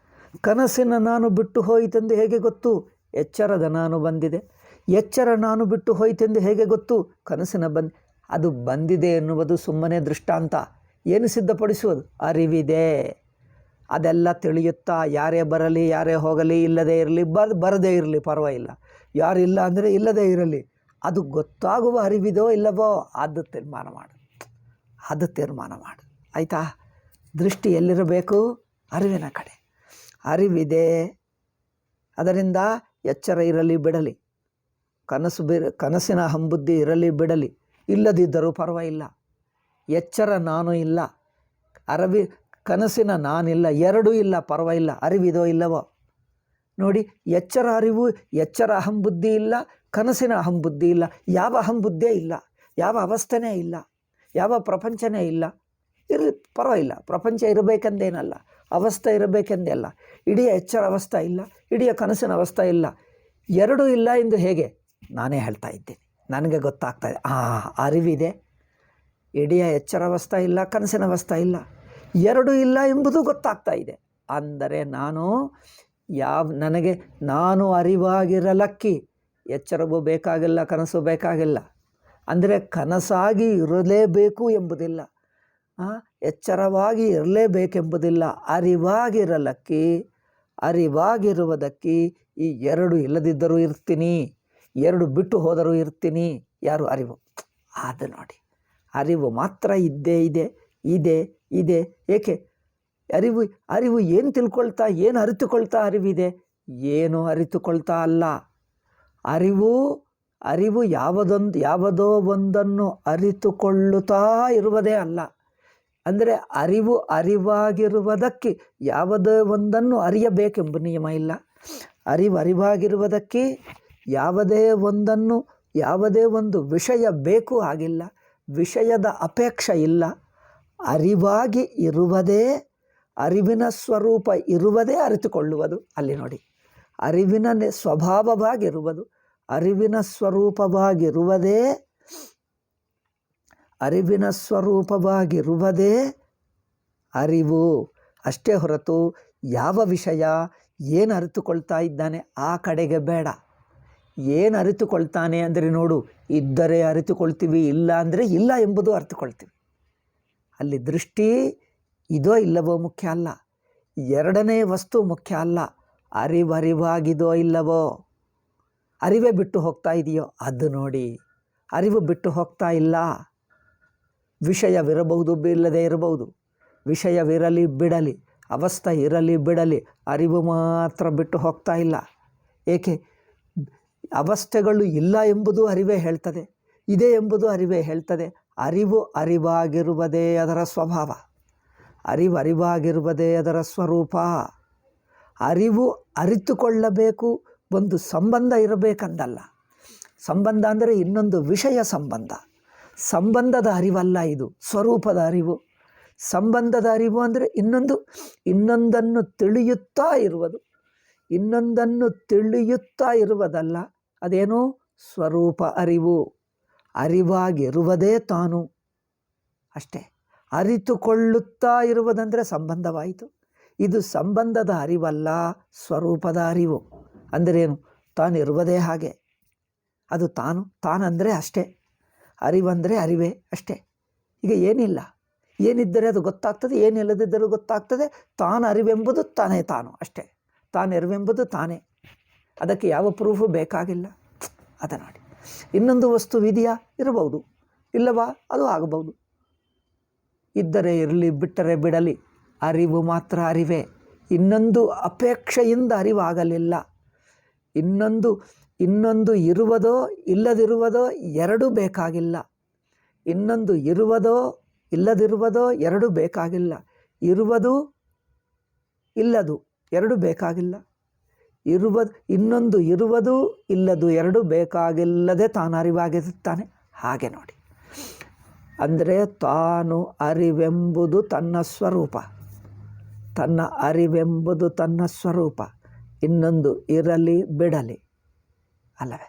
ಕನಸಿನ ನಾನು ಬಿಟ್ಟು ಹೋಯಿತೆಂದು ಹೇಗೆ ಗೊತ್ತು? ಎಚ್ಚರದ ನಾನು ಬಂದಿದೆ. ಎಚ್ಚರ ನಾನು ಬಿಟ್ಟು ಹೋಯಿತೆಂದು ಹೇಗೆ ಗೊತ್ತು? ಕನಸಿನ ಅದು ಬಂದಿದೆ ಎನ್ನುವುದು ಸುಮ್ಮನೆ ದೃಷ್ಟಾಂತ. ಏನು ಸಿದ್ಧಪಡಿಸುವುದು? ಅರಿವಿದೆ. ಅದೆಲ್ಲ ತಿಳಿಯುತ್ತಾ, ಯಾರೇ ಬರಲಿ ಯಾರೇ ಹೋಗಲಿ, ಇಲ್ಲದೇ ಇರಲಿ ಬರದೇ ಇರಲಿ ಪರವಾಗಿಲ್ಲ, ಯಾರಿಲ್ಲ ಅಂದರೆ ಇಲ್ಲದೇ ಇರಲಿ, ಅದು ಗೊತ್ತಾಗುವ ಅರಿವಿದೋ ಇಲ್ಲವೋ ಅದು ತೀರ್ಮಾನ ಮಾಡು. ಆಯಿತಾ? ದೃಷ್ಟಿ ಎಲ್ಲಿರಬೇಕು? ಅರಿವಿನ ಕಡೆ. ಅರಿವಿದೆ, ಅದರಿಂದ ಎಚ್ಚರ ಇರಲಿ ಬಿಡಲಿ, ಕನಸಿನ ಹಂಬುದ್ಧಿ ಇರಲಿ ಬಿಡಲಿ, ಇಲ್ಲದಿದ್ದರೂ ಪರವಾಗಿಲ್ಲ. ಎಚ್ಚರ ನಾನು ಇಲ್ಲ, ಕನಸಿನ ನಾನಿಲ್ಲ, ಎರಡೂ ಇಲ್ಲ, ಪರವಾಗಿಲ್ಲ. ಅರಿವಿದೋ ಇಲ್ಲವೋ ನೋಡಿ. ಎಚ್ಚರ ಅರಿವು, ಎಚ್ಚರ ಅಹಂಬುದ್ಧಿ ಇಲ್ಲ, ಕನಸಿನ ಅಹಂಬುದ್ಧಿ ಇಲ್ಲ. ಯಾವ ಅಹಂಬುದ್ಧಿಯೇ ಇಲ್ಲ, ಯಾವ ಅವಸ್ಥೆನೇ ಇಲ್ಲ, ಯಾವ ಪ್ರಪಂಚನೇ ಇಲ್ಲ. ಇರಲಿ ಪರವಾಗಿಲ್ಲ, ಪ್ರಪಂಚ ಇರಬೇಕೆಂದೇನಲ್ಲ, ಅವಸ್ಥೆ ಇರಬೇಕೆಂದೇ ಅಲ್ಲ. ಇಡೀ ಎಚ್ಚರ ಅವಸ್ಥೆ ಇಲ್ಲ, ಇಡೀ ಕನಸಿನ ಅವಸ್ಥೆ ಇಲ್ಲ, ಎರಡೂ ಇಲ್ಲ ಎಂದು ಹೇಗೆ? ನಾನೇ ಹೇಳ್ತಾ ಇದ್ದೀನಿ, ನನಗೆ ಗೊತ್ತಾಗ್ತಾ ಇದೆ. ಅರಿವಿದೆ, ಇಡೀ ಎಚ್ಚರ ಅವಸ್ಥೆ ಇಲ್ಲ, ಕನಸಿನ ಅವಸ್ಥೆ ಇಲ್ಲ, ಎರಡೂ ಇಲ್ಲ ಎಂಬುದು ಗೊತ್ತಾಗ್ತಾ ಇದೆ. ಅಂದರೆ ನಾನು ಅರಿವಾಗಿರಲಕ್ಕಿ ಎಚ್ಚರವೂ ಬೇಕಾಗಿಲ್ಲ, ಕನಸು ಬೇಕಾಗಿಲ್ಲ. ಅಂದರೆ ಕನಸಾಗಿ ಇರಲೇಬೇಕು ಎಂಬುದಿಲ್ಲ, ಎಚ್ಚರವಾಗಿ ಇರಲೇಬೇಕೆಂಬುದಿಲ್ಲ. ಅರಿವಾಗಿರುವುದಕ್ಕೆ ಈ ಎರಡು ಇಲ್ಲದಿದ್ದರೂ ಇರ್ತೀನಿ, ಎರಡು ಬಿಟ್ಟು ಹೋದರೂ ಇರ್ತೀನಿ. ಯಾರು? ಅರಿವು. ಅದು ನೋಡಿ, ಅರಿವು ಮಾತ್ರ ಇದ್ದೇ ಇದೆ. ಏಕೆ? ಅರಿವು ಏನು ತಿಳ್ಕೊಳ್ತಾ, ಏನು ಅರಿತುಕೊಳ್ತಾ ಅರಿವಿದೆ? ಏನು ಅರಿತುಕೊಳ್ತಾ ಅಲ್ಲ. ಅರಿವು ಯಾವುದೋ ಒಂದನ್ನು ಅರಿತುಕೊಳ್ಳುತ್ತಾ ಇರುವುದೇ ಅಲ್ಲ. ಅಂದರೆ ಅರಿವಾಗಿರುವುದಕ್ಕೆ ಯಾವುದೇ ಒಂದನ್ನು ಅರಿಯಬೇಕೆಂಬ ನಿಯಮ ಇಲ್ಲ. ಅರಿವಾಗಿರುವುದಕ್ಕೆ ಯಾವುದೇ ಒಂದು ವಿಷಯ ಬೇಕು ಆಗಿಲ್ಲ, ವಿಷಯದ ಅಪೇಕ್ಷೆ ಇಲ್ಲ. ಅರಿವಾಗಿ ಇರುವುದೇ, ಅರಿವಿನ ಸ್ವರೂಪ ಇರುವುದೇ ಅರಿತುಕೊಳ್ಳುವುದು. ಅಲ್ಲಿ ನೋಡಿ, ಅರಿವಿನ ಸ್ವಭಾವವಾಗಿರುವುದು, ಅರಿವಿನ ಸ್ವರೂಪವಾಗಿರುವುದೇ ಅರಿವು. ಅಷ್ಟೇ ಹೊರತು ಯಾವ ವಿಷಯ ಏನು ಅರಿತುಕೊಳ್ತಾ ಇದ್ದಾನೆ ಆ ಕಡೆಗೆ ಬೇಡ. ಏನು ಅರಿತುಕೊಳ್ತಾನೆ ಅಂದರೆ ನೋಡು, ಇದ್ದರೆ ಅರಿತುಕೊಳ್ತೀವಿ, ಇಲ್ಲ ಅಂದರೆ ಇಲ್ಲ ಎಂಬುದು ಅರಿತುಕೊಳ್ತೀವಿ. ಅಲ್ಲಿ ದೃಷ್ಟಿ ಇದೋ ಇಲ್ಲವೋ ಮುಖ್ಯ ಅಲ್ಲ, ಎರಡನೇ ವಸ್ತು ಮುಖ್ಯ ಅಲ್ಲ. ಅರಿವಾಗಿದೋ ಇಲ್ಲವೋ, ಅರಿವೇ ಬಿಟ್ಟು ಹೋಗ್ತಾ ಇದೆಯೋ ಅದು ನೋಡಿ. ಅರಿವು ಬಿಟ್ಟು ಹೋಗ್ತಾ ಇಲ್ಲ. ವಿಷಯವಿರಬಹುದು, ಇಲ್ಲದೇ ಇರಬಹುದು, ವಿಷಯವಿರಲಿ ಬಿಡಲಿ, ಅವಸ್ಥೆ ಇರಲಿ ಬಿಡಲಿ, ಅರಿವು ಮಾತ್ರ ಬಿಟ್ಟು ಹೋಗ್ತಾ ಇಲ್ಲ. ಏಕೆ? ಅವಸ್ಥೆಗಳು ಇಲ್ಲ ಎಂಬುದು ಅರಿವೇ ಹೇಳ್ತದೆ, ಇದೆ ಎಂಬುದು ಅರಿವೇ ಹೇಳ್ತದೆ. ಅರಿವಾಗಿರುವುದೇ ಅದರ ಸ್ವಭಾವ, ಅರಿವಾಗಿರುವುದೇ ಅದರ ಸ್ವರೂಪ. ಅರಿತುಕೊಳ್ಳಬೇಕು, ಒಂದು ಸಂಬಂಧ ಇರಬೇಕಂದಲ್ಲ. ಸಂಬಂಧ ಅಂದರೆ ಇನ್ನೊಂದು ವಿಷಯ ಸಂಬಂಧದ ಅರಿವಲ್ಲ, ಇದು ಸ್ವರೂಪದ ಅರಿವು. ಸಂಬಂಧದ ಅರಿವು ಅಂದರೆ ಇನ್ನೊಂದನ್ನು ತಿಳಿಯುತ್ತಾ ಇರುವುದಲ್ಲ. ಅದೇನು? ಸ್ವರೂಪ ಅರಿವು. ಅರಿವಾಗಿರುವುದೇ ತಾನು ಅಷ್ಟೇ. ಅರಿತುಕೊಳ್ಳುತ್ತಾ ಇರುವುದಂದರೆ ಸಂಬಂಧವಾಯಿತು. ಇದು ಸಂಬಂಧದ ಅರಿವಲ್ಲ, ಸ್ವರೂಪದ ಅರಿವು. ಅಂದರೇನು? ತಾನಿರುವುದೇ ಹಾಗೆ, ಅದು ತಾನಂದರೆ ಅಷ್ಟೇ. ಅರಿವಂದರೆ ಅರಿವೇ ಅಷ್ಟೇ. ಈಗ ಏನಿಲ್ಲ, ಏನಿದ್ದರೆ ಅದು ಗೊತ್ತಾಗ್ತದೆ, ಏನಿಲ್ಲದಿದ್ದರೂ ಗೊತ್ತಾಗ್ತದೆ. ತಾನು ಅರಿವೆಂಬುದು ತಾನು ಅಷ್ಟೇ. ತಾನಿರುವೆಂಬುದು ತಾನೇ. ಅದಕ್ಕೆ ಯಾವ ಪ್ರೂಫು ಬೇಕಾಗಿಲ್ಲ. ಅದ ನೋಡಿ, ಇನ್ನೊಂದು ವಸ್ತುವಿದೆಯಾ? ಇರಬಹುದು. ಇಲ್ಲವಾ? ಅದು ಆಗಬಹುದು. ಇದ್ದರೆ ಇರಲಿ, ಬಿಟ್ಟರೆ ಬಿಡಲಿ, ಅರಿವು ಮಾತ್ರ ಅರಿವೇ. ಇನ್ನೊಂದು ಅಪೇಕ್ಷೆಯಿಂದ ಅರಿವಾಗಲಿಲ್ಲ. ಇನ್ನೊಂದು ಇರುವುದೋ ಇಲ್ಲದಿರುವುದೋ ಎರಡೂ ಬೇಕಾಗಿಲ್ಲ. ಇನ್ನೊಂದು ಇರುವುದೋ ಇಲ್ಲದಿರುವುದೋ ಎರಡೂ ಬೇಕಾಗಿಲ್ಲ. ಇರುವುದು ಇಲ್ಲದು ಎರಡೂ ಬೇಕಾಗಿಲ್ಲ. ಇನ್ನೊಂದು ಇರುವುದು ಇಲ್ಲದು ಎರಡೂ ಬೇಕಾಗಿಲ್ಲದೆ ತಾನು ಅರಿವಾಗಿರುತ್ತಾನೆ. ಹಾಗೆ ನೋಡಿ, ಅಂದರೆ ತಾನು ಅರಿವೆಂಬುದು ತನ್ನ ಸ್ವರೂಪ, ತನ್ನ ಅರಿವೆಂಬುದು ತನ್ನ ಸ್ವರೂಪ. ಇನ್ನೊಂದು ಇರಲಿ ಬಿಡಲಿ ಅಲ್ಲವೇ?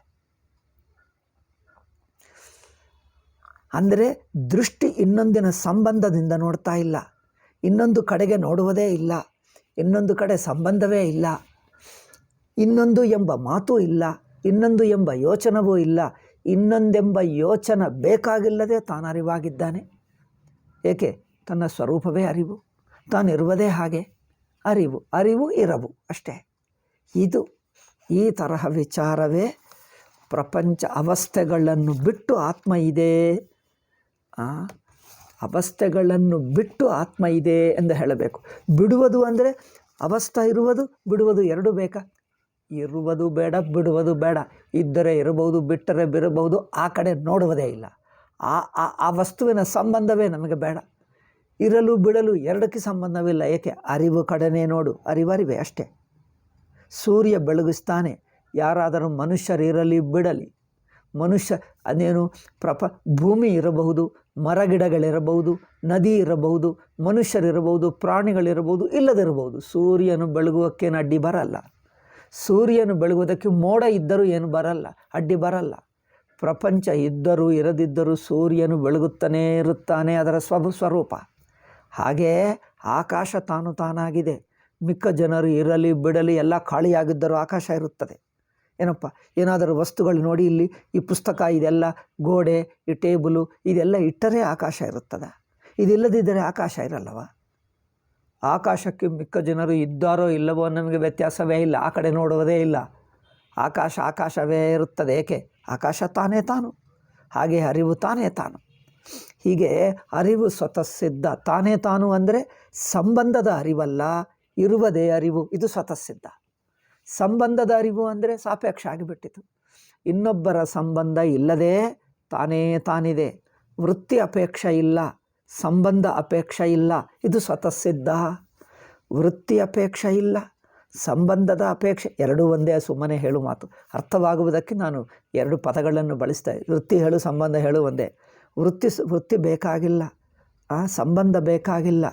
ಅಂದರೆ ದೃಷ್ಟಿ ಇನ್ನೊಂದಿನ ಸಂಬಂಧದಿಂದ ನೋಡ್ತಾ ಇಲ್ಲ, ಇನ್ನೊಂದು ಕಡೆಗೆ ನೋಡುವುದೇ ಇಲ್ಲ, ಇನ್ನೊಂದು ಕಡೆ ಸಂಬಂಧವೇ ಇಲ್ಲ, ಇನ್ನೊಂದು ಎಂಬ ಮಾತೂ ಇಲ್ಲ, ಇನ್ನೊಂದು ಎಂಬ ಯೋಚನವೂ ಇಲ್ಲ. ಇನ್ನೊಂದೆಂಬ ಯೋಚನ ಬೇಕಾಗಿಲ್ಲದೆ ತಾನು ಅರಿವಾಗಿದ್ದಾನೆ. ಏಕೆ? ತನ್ನ ಸ್ವರೂಪವೇ ಅರಿವು, ತಾನಿರುವುದೇ ಹಾಗೆ. ಅರಿವು ಇರವು ಅಷ್ಟೇ. ಈ ತರಹ ವಿಚಾರವೇ ಪ್ರಪಂಚ. ಅವಸ್ಥೆಗಳನ್ನು ಬಿಟ್ಟು ಆತ್ಮ ಇದೆ, ಅವಸ್ಥೆಗಳನ್ನು ಬಿಟ್ಟು ಆತ್ಮ ಇದೆ ಎಂದು ಹೇಳಬೇಕು. ಬಿಡುವುದು ಅಂದರೆ ಅವಸ್ಥೆ ಇರುವುದು ಬಿಡುವುದು ಎರಡೂ ಬೇಕಾ? ಇರುವುದು ಬೇಡ, ಬಿಡುವುದು ಬೇಡ. ಇದ್ದರೆ ಇರಬಹುದು, ಬಿಟ್ಟರೆ ಬಿರಬಹುದು. ಆ ಕಡೆ ನೋಡುವುದೇ ಇಲ್ಲ. ಆ ವಸ್ತುವಿನ ಸಂಬಂಧವೇ ನಮಗೆ ಬೇಡ. ಇರಲು ಬಿಡಲು ಎರಡಕ್ಕೆ ಸಂಬಂಧವಿಲ್ಲ. ಏಕೆ? ಅರಿವು ಕಡೆನೇ ನೋಡು, ಅರಿವೇ ಅಷ್ಟೇ. ಸೂರ್ಯ ಬೆಳಗಿಸ್ತಾನೆ. ಯಾರಾದರೂ ಮನುಷ್ಯರಿರಲಿ ಬಿಡಲಿ, ಅದೇನು ಭೂಮಿ ಇರಬಹುದು, ಮರಗಿಡಗಳಿರಬಹುದು, ನದಿ ಇರಬಹುದು, ಮನುಷ್ಯರಿರಬಹುದು, ಪ್ರಾಣಿಗಳಿರಬಹುದು, ಇಲ್ಲದಿರಬಹುದು. ಸೂರ್ಯನು ಬೆಳಗುವಕ್ಕೇನು ಅಡ್ಡಿ ಬರಲ್ಲ. ಸೂರ್ಯನು ಬೆಳಗುವುದಕ್ಕೆ ಮೋಡ ಇದ್ದರೂ ಏನು ಬರಲ್ಲ, ಅಡ್ಡಿ ಬರಲ್ಲ. ಪ್ರಪಂಚ ಇದ್ದರೂ ಇರದಿದ್ದರೂ ಸೂರ್ಯನು ಬೆಳಗುತ್ತಾನೇ ಇರುತ್ತಾನೆ, ಅದರ ಸ್ವರೂಪ. ಹಾಗೆಯೇ ಆಕಾಶ ತಾನಾಗಿದೆ. ಮಿಕ್ಕ ಜನರು ಇರಲಿ ಬಿಡಲಿ ಎಲ್ಲ ಖಾಲಿಯಾಗಿದ್ದರೂ ಆಕಾಶ ಇರುತ್ತದೆ. ಏನಪ್ಪ, ಏನಾದರೂ ವಸ್ತುಗಳು ನೋಡಿ, ಇಲ್ಲಿ ಈ ಪುಸ್ತಕ, ಇದೆಲ್ಲ ಗೋಡೆ, ಈ ಟೇಬಲು, ಇದೆಲ್ಲ ಇಟ್ಟರೆ ಆಕಾಶ ಇರುತ್ತದೆ. ಇದಿಲ್ಲದಿದ್ದರೆ ಆಕಾಶ ಇರಲ್ಲವ? ಆಕಾಶಕ್ಕೆ ಮಿಕ್ಕ ಜನರು ಇದ್ದಾರೋ ಇಲ್ಲವೋ ನಮಗೆ ವ್ಯತ್ಯಾಸವೇ ಇಲ್ಲ. ಆ ಕಡೆ ನೋಡುವುದೇ ಇಲ್ಲ. ಆಕಾಶವೇ ಇರುತ್ತದೆ. ಏಕೆ? ಆಕಾಶ ತಾನೇ ತಾನು. ಹಾಗೆ ಅರಿವು ತಾನೇ ತಾನು. ಹೀಗೆ ಅರಿವು ಸ್ವತಃ ಸಿದ್ಧ. ತಾನೇ ತಾನು ಅಂದರೆ ಸಂಬಂಧದ ಅರಿವಲ್ಲ, ಇರುವುದೇ ಅರಿವು. ಇದು ಸ್ವತಃ ಸಿದ್ಧ. ಸಂಬಂಧದ ಅರಿವು ಅಂದರೆ ಸಾಪೇಕ್ಷ ಆಗಿಬಿಟ್ಟಿತು. ಇನ್ನೊಬ್ಬರ ಸಂಬಂಧ ಇಲ್ಲದೆ ತಾನೇ ತಾನಿದೆ. ವೃತ್ತಿ ಅಪೇಕ್ಷೆ ಇಲ್ಲ, ಸಂಬಂಧ ಅಪೇಕ್ಷೆ ಇಲ್ಲ. ಇದು ಸ್ವತಃ ಸಿದ್ಧ. ವೃತ್ತಿ ಅಪೇಕ್ಷೆ ಇಲ್ಲ, ಸಂಬಂಧದ ಅಪೇಕ್ಷೆ ಎರಡೂ ಒಂದೇ. ಸುಮ್ಮನೆ ಹೇಳು ಮಾತು. ಅರ್ಥವಾಗುವುದಕ್ಕೆ ನಾನು ಎರಡು ಪದಗಳನ್ನು ಬಳಸ್ತಾ. ವೃತ್ತಿ ಹೇಳು, ಸಂಬಂಧ ಹೇಳು ಒಂದೇ. ವೃತ್ತಿ ಬೇಕಾಗಿಲ್ಲ, ಸಂಬಂಧ ಬೇಕಾಗಿಲ್ಲ.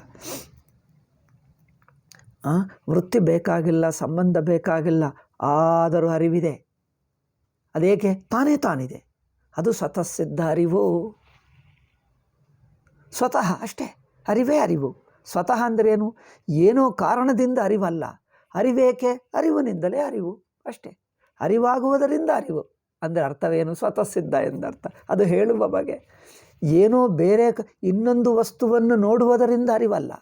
ವೃತ್ತಿ ಬೇಕಾಗಿಲ್ಲ, ಸಂಬಂಧ ಬೇಕಾಗಿಲ್ಲ. ಆದರೂ ಅರಿವಿದೆ. ಅದೇಕೆ? ತಾನೇ ತಾನಿದೆ. ಅದು ಸ್ವತಃ ಸಿದ್ಧ ಅರಿವು. ಸ್ವತಃ ಅಷ್ಟೇ. ಅರಿವೇ ಅರಿವು. ಸ್ವತಃ ಅಂದ್ರೇನು? ಏನೋ ಕಾರಣದಿಂದ ಅರಿವಲ್ಲ. ಅರಿವೇಕೆ? ಅರಿವಿನಿಂದಲೇ ಅರಿವು ಅಷ್ಟೇ. ಅರಿವಾಗುವುದರಿಂದ ಅರಿವು ಅಂದರೆ ಅರ್ಥವೇನು? ಸ್ವತಃ ಸಿದ್ಧ ಎಂದರ್ಥ. ಅದು ಹೇಳುವ ಬಗೆ. ಏನೋ ಬೇರೆ ಇನ್ನೊಂದು ವಸ್ತುವನ್ನು ನೋಡುವುದರಿಂದ ಅರಿವಲ್ಲ.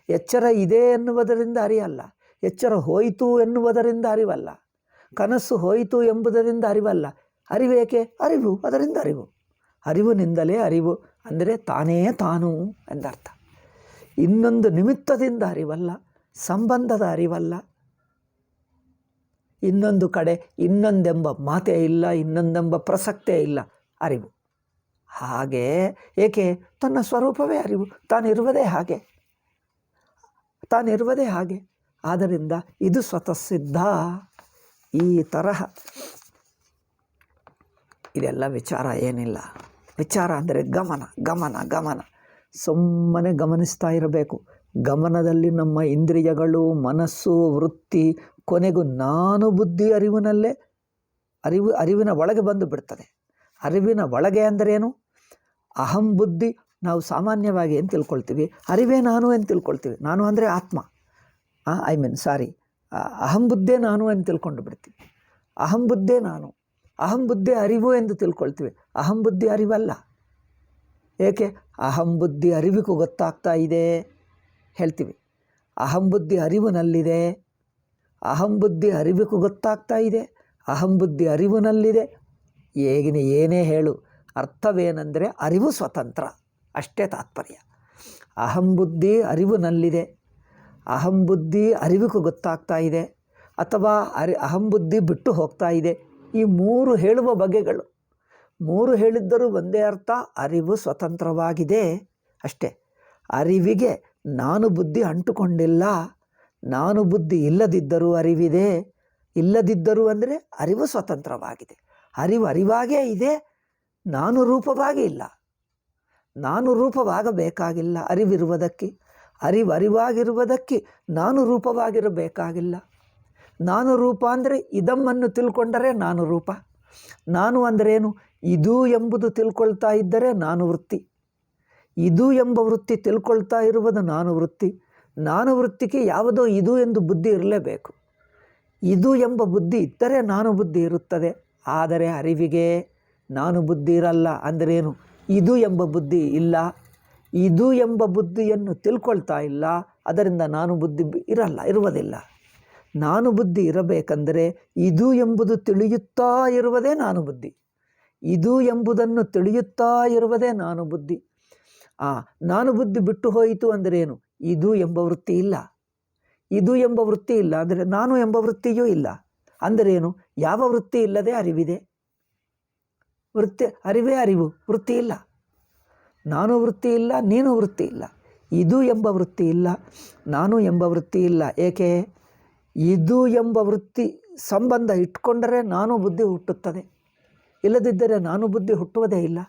ಎಚ್ಚರ ಇದೆ ಎನ್ನುವುದರಿಂದ ಅರಿಯಲ್ಲ. ಎಚ್ಚರ ಹೋಯಿತು ಎನ್ನುವುದರಿಂದ ಅರಿವಲ್ಲ. ಕನಸು ಹೋಯಿತು ಎಂಬುದರಿಂದ ಅರಿವಲ್ಲ. ಅರಿವೇಕೆ? ಅರಿವು, ಅದರಿಂದ ಅರಿವು. ಅರಿವಿನಿಂದಲೇ ಅರಿವು ಅಂದರೆ ತಾನೇ ತಾನು ಎಂದರ್ಥ. ಇನ್ನೊಂದು ನಿಮಿತ್ತದಿಂದ ಅರಿವಲ್ಲ, ಸಂಬಂಧದ ಅರಿವಲ್ಲ. ಇನ್ನೊಂದು ಕಡೆ ಇನ್ನೊಂದೆಂಬ ಮಾತೇ ಇಲ್ಲ, ಇನ್ನೊಂದೆಂಬ ಪ್ರಸಕ್ತೇ ಇಲ್ಲ. ಅರಿವು ಹಾಗೆ. ಏಕೆ? ತನ್ನ ಸ್ವರೂಪವೇ ಅರಿವು. ತಾನಿರುವುದೇ ಹಾಗೆ. ಆದ್ದರಿಂದ ಇದು ಸ್ವತಃ ಸಿದ್ಧ. ಈ ತರಹ ಇದೆಲ್ಲ ವಿಚಾರ ಏನಿಲ್ಲ. ವಿಚಾರ ಅಂದರೆ ಗಮನ. ಸುಮ್ಮನೆ ಗಮನಿಸ್ತಾ ಇರಬೇಕು. ಗಮನದಲ್ಲಿ ನಮ್ಮ ಇಂದ್ರಿಯಗಳು, ಮನಸ್ಸು, ವೃತ್ತಿ, ಕೊನೆಗೂ ನಾನು ಬುದ್ಧಿ ಅರಿವಿನ ಒಳಗೆ ಬಂದು ಬಿಡ್ತದೆ. ಅರಿವಿನ ಒಳಗೆ ಅಂದರೇನು? ಅಹಂ ಬುದ್ಧಿ. ನಾವು ಸಾಮಾನ್ಯವಾಗಿ ಏನು ತಿಳ್ಕೊಳ್ತೀವಿ? ಅರಿವೇ ನಾನು ಎಂದು ತಿಳ್ಕೊಳ್ತೀವಿ. ನಾನು ಅಂದರೆ ಆತ್ಮ. ಅಹಂ ಬುದ್ಧೇ ನಾನು ಎಂದು ತಿಳ್ಕೊಂಡು ಬಿಡ್ತೀವಿ. ಅಹಂ ಬುದ್ಧೇ ನಾನು, ಅಹಂ ಬುದ್ಧಿ ಅರಿವು ಎಂದು ತಿಳ್ಕೊಳ್ತೀವಿ. ಅಹಂ ಬುದ್ಧಿ ಅರಿವಲ್ಲ. ಏಕೆ? ಅಹಂ ಬುದ್ಧಿ ಅರಿವಿಗೂ ಗೊತ್ತಾಗ್ತಾ ಇದೆ ಹೇಳ್ತೀವಿ. ಅಹಂ ಬುದ್ಧಿ ಅರಿವಿನಲ್ಲಿದೆ. ಅಹಂ ಬುದ್ಧಿ ಅರಿವಿಗೂ ಗೊತ್ತಾಗ್ತಾ ಇದೆ. ಅಹಂ ಬುದ್ಧಿ ಅರಿವಿನಲ್ಲಿದೆ. ಏನೇ ಹೇಳು, ಅರ್ಥವೇನೆಂದರೆ ಅರಿವು ಸ್ವತಂತ್ರ, ಅಷ್ಟೇ ತಾತ್ಪರ್ಯ. ಅಹಂಬುದ್ಧಿ ಅರಿವಿನಲ್ಲಿದೆ, ಅಹಂಬುದ್ಧಿ ಅರಿವಿಗೂ ಗೊತ್ತಾಗ್ತಾ ಇದೆ, ಅಥವಾ ಅಹಂಬುದ್ಧಿ ಬಿಟ್ಟು ಹೋಗ್ತಾ ಇದೆ. ಈ 3 ಹೇಳುವ ಬಗೆಗಳು. 3 ಹೇಳಿದ್ದರೂ ಒಂದೇ ಅರ್ಥ, ಅರಿವು ಸ್ವತಂತ್ರವಾಗಿದೆ ಅಷ್ಟೇ. ಅರಿವಿಗೆ ನಾನು ಬುದ್ಧಿ ಅಂಟುಕೊಂಡಿಲ್ಲ. ನಾನು ಬುದ್ಧಿ ಇಲ್ಲದಿದ್ದರೂ ಅರಿವಿದೆ. ಇಲ್ಲದಿದ್ದರೂ ಅಂದರೆ ಅರಿವು ಸ್ವತಂತ್ರವಾಗಿದೆ. ಅರಿವು ಅರಿವಾಗೇ ಇದೆ, ನಾನು ರೂಪವಾಗಿ ಇಲ್ಲ. ನಾನು ರೂಪವಾಗಬೇಕಾಗಿಲ್ಲ ಅರಿವಿರುವುದಕ್ಕೆ. ಅರಿವು ಅರಿವಾಗಿರುವುದಕ್ಕೆ ನಾನು ರೂಪವಾಗಿರಬೇಕಾಗಿಲ್ಲ. ನಾನು ರೂಪ ಅಂದರೆ ಇದಮ್ಮನ್ನು ತಿಳ್ಕೊಂಡರೆ ನಾನು ರೂಪ. ನಾನು ಅಂದರೇನು? ಇದು ಎಂಬುದು ತಿಳ್ಕೊಳ್ತಾ ಇದ್ದರೆ ನಾನು ವೃತ್ತಿ. ಇದು ಎಂಬ ವೃತ್ತಿ ತಿಳ್ಕೊಳ್ತಾ ಇರುವುದು ನಾನು ವೃತ್ತಿ. ನಾನು ವೃತ್ತಿಗೆ ಯಾವುದೋ ಇದು ಎಂದು ಬುದ್ಧಿ ಇರಲೇಬೇಕು. ಇದು ಎಂಬ ಬುದ್ಧಿ ಇದ್ದರೆ ನಾನು ಬುದ್ಧಿ ಇರುತ್ತದೆ. ಆದರೆ ಅರಿವಿಗೆ ನಾನು ಬುದ್ಧಿ ಇರಲ್ಲ. ಅಂದರೇನು? ಇದು ಎಂಬ ಬುದ್ಧಿ ಇಲ್ಲ. ಇದು ಎಂಬ ಬುದ್ಧಿಯನ್ನು ತಿಳ್ಕೊಳ್ತಾ ಇಲ್ಲ. ಅದರಿಂದ ನಾನು ಬುದ್ಧಿ ಇರುವುದಿಲ್ಲ. ನಾನು ಬುದ್ಧಿ ಇರಬೇಕಂದರೆ ಇದು ಎಂಬುದು ತಿಳಿಯುತ್ತಾ ಇರುವುದೇ ನಾನು ಬುದ್ಧಿ. ಇದು ಎಂಬುದನ್ನು ತಿಳಿಯುತ್ತಾ ಇರುವುದೇ ನಾನು ಬುದ್ಧಿ. ನಾನು ಬುದ್ಧಿ ಬಿಟ್ಟು ಹೋಯಿತು ಅಂದರೇನು? ಇದು ಎಂಬ ವೃತ್ತಿ ಇಲ್ಲ. ಇದು ಎಂಬ ವೃತ್ತಿ ಇಲ್ಲ ಅಂದರೆ ನಾನು ಎಂಬ ವೃತ್ತಿಯೂ ಇಲ್ಲ. ಅಂದರೇನು? ಯಾವ ವೃತ್ತಿ ಇಲ್ಲದೆ ಅರಿವಿದೆ. ಅರಿವೇ ಅರಿವು, ವೃತ್ತಿ ಇಲ್ಲ. ನಾನು ವೃತ್ತಿ ಇಲ್ಲ, ನೀನು ವೃತ್ತಿ ಇಲ್ಲ. ಇದು ಎಂಬ ವೃತ್ತಿ ಇಲ್ಲ, ನಾನು ಎಂಬ ವೃತ್ತಿ ಇಲ್ಲ. ಏಕೆ? ಇದು ಎಂಬ ವೃತ್ತಿ ಸಂಬಂಧ ಇಟ್ಕೊಂಡರೆ ನಾನು ಬುದ್ಧಿ ಹುಟ್ಟುತ್ತದೆ. ಇಲ್ಲದಿದ್ದರೆ ನಾನು ಬುದ್ಧಿ ಹುಟ್ಟುವುದೇ ಇಲ್ಲ.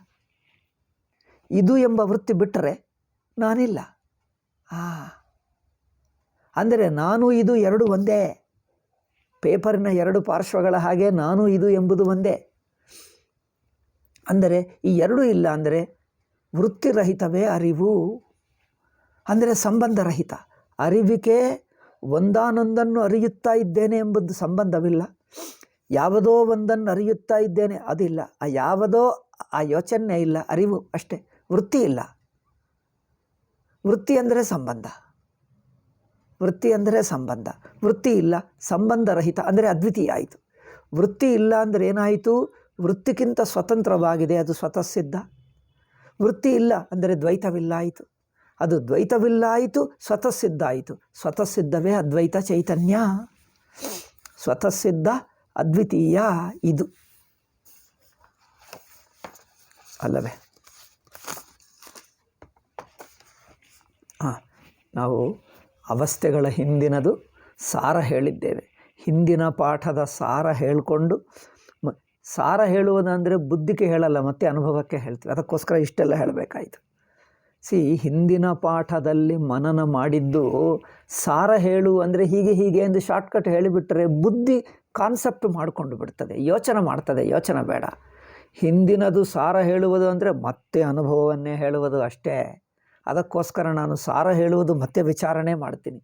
ಇದು ಎಂಬ ವೃತ್ತಿ ಬಿಟ್ಟರೆ ನಾನಿಲ್ಲ. ಅಂದರೆ ನಾನು ಇದು ಎರಡು ಒಂದೇ. ಪೇಪರಿನ 2 ಪಾರ್ಶ್ವಗಳ ಹಾಗೆ ನಾನು ಇದು ಎಂಬುದು ಒಂದೇ. ಅಂದರೆ ಈ 2 ಇಲ್ಲ ಅಂದರೆ ವೃತ್ತಿರಹಿತವೇ ಅರಿವು. ಅಂದರೆ ಸಂಬಂಧರಹಿತ. ಅರಿವಿಗೆ ಒಂದಾನೊಂದನ್ನು ಅರಿಯುತ್ತಾ ಇದ್ದೇನೆ ಎಂಬುದು ಸಂಬಂಧವಿಲ್ಲ. ಯಾವುದೋ ಒಂದನ್ನು ಅರಿಯುತ್ತಾ ಇದ್ದೇನೆ ಅದಿಲ್ಲ. ಯಾವುದೋ ಆ ಯೋಚನೆ ಇಲ್ಲ, ಅರಿವು ಅಷ್ಟೇ. ವೃತ್ತಿ ಇಲ್ಲ. ವೃತ್ತಿ ಅಂದರೆ ಸಂಬಂಧ. ವೃತ್ತಿ ಅಂದರೆ ಸಂಬಂಧ. ವೃತ್ತಿ ಇಲ್ಲ, ಸಂಬಂಧರಹಿತ ಅಂದರೆ ಅದ್ವಿತೀಯ ಆಯಿತು. ವೃತ್ತಿ ಇಲ್ಲ ಅಂದರೆ ಏನಾಯಿತು? ವೃತ್ತಿಗಿಂತ ಸ್ವತಂತ್ರವಾಗಿದೆ, ಅದು ಸ್ವತಃ ಸಿದ್ಧ. ವೃತ್ತಿ ಇಲ್ಲ ಅಂದರೆ ದ್ವೈತವಿಲ್ಲ ಆಯಿತು. ಅದು ದ್ವೈತವಿಲ್ಲ ಆಯಿತು, ಸ್ವತಃ ಸಿದ್ಧ ಆಯಿತು. ಸ್ವತಃ ಸಿದ್ಧವೇ ಅದ್ವೈತ ಚೈತನ್ಯ. ಸ್ವತಃ ಸಿದ್ಧ ಅದ್ವಿತೀಯ ಇದು ಅಲ್ಲವೇ? ನಾವು ಅವಸ್ಥೆಗಳ ಹಿಂದಿನದು ಸಾರ ಹೇಳಿದ್ದೇವೆ. ಹಿಂದಿನ ಪಾಠದ ಸಾರ ಹೇಳಿಕೊಂಡು, ಸಾರ ಹೇಳುವುದಂದರೆ ಬುದ್ಧಿಗೆ ಹೇಳಲ್ಲ, ಮತ್ತೆ ಅನುಭವಕ್ಕೆ ಹೇಳ್ತೀವಿ. ಅದಕ್ಕೋಸ್ಕರ ಇಷ್ಟೆಲ್ಲ ಹೇಳಬೇಕಾಯಿತು. ಹಿಂದಿನ ಪಾಠದಲ್ಲಿ ಮನನ ಮಾಡಿದ್ದು ಸಾರ ಹೇಳು ಅಂದರೆ ಹೀಗೆ ಎಂದು ಶಾರ್ಟ್ಕಟ್ ಹೇಳಿಬಿಟ್ರೆ ಬುದ್ಧಿ ಕಾನ್ಸೆಪ್ಟ್ ಮಾಡಿಕೊಂಡು ಬಿಡ್ತದೆ, ಯೋಚನೆ ಮಾಡ್ತದೆ. ಯೋಚನೆ ಬೇಡ. ಹಿಂದಿನದು ಸಾರ ಹೇಳುವುದು ಅಂದರೆ ಮತ್ತೆ ಅನುಭವವನ್ನೇ ಹೇಳುವುದು ಅಷ್ಟೇ. ಅದಕ್ಕೋಸ್ಕರ ನಾನು ಸಾರ ಹೇಳುವುದು ಮತ್ತೆ ವಿಚಾರಣೆ ಮಾಡ್ತೀನಿ.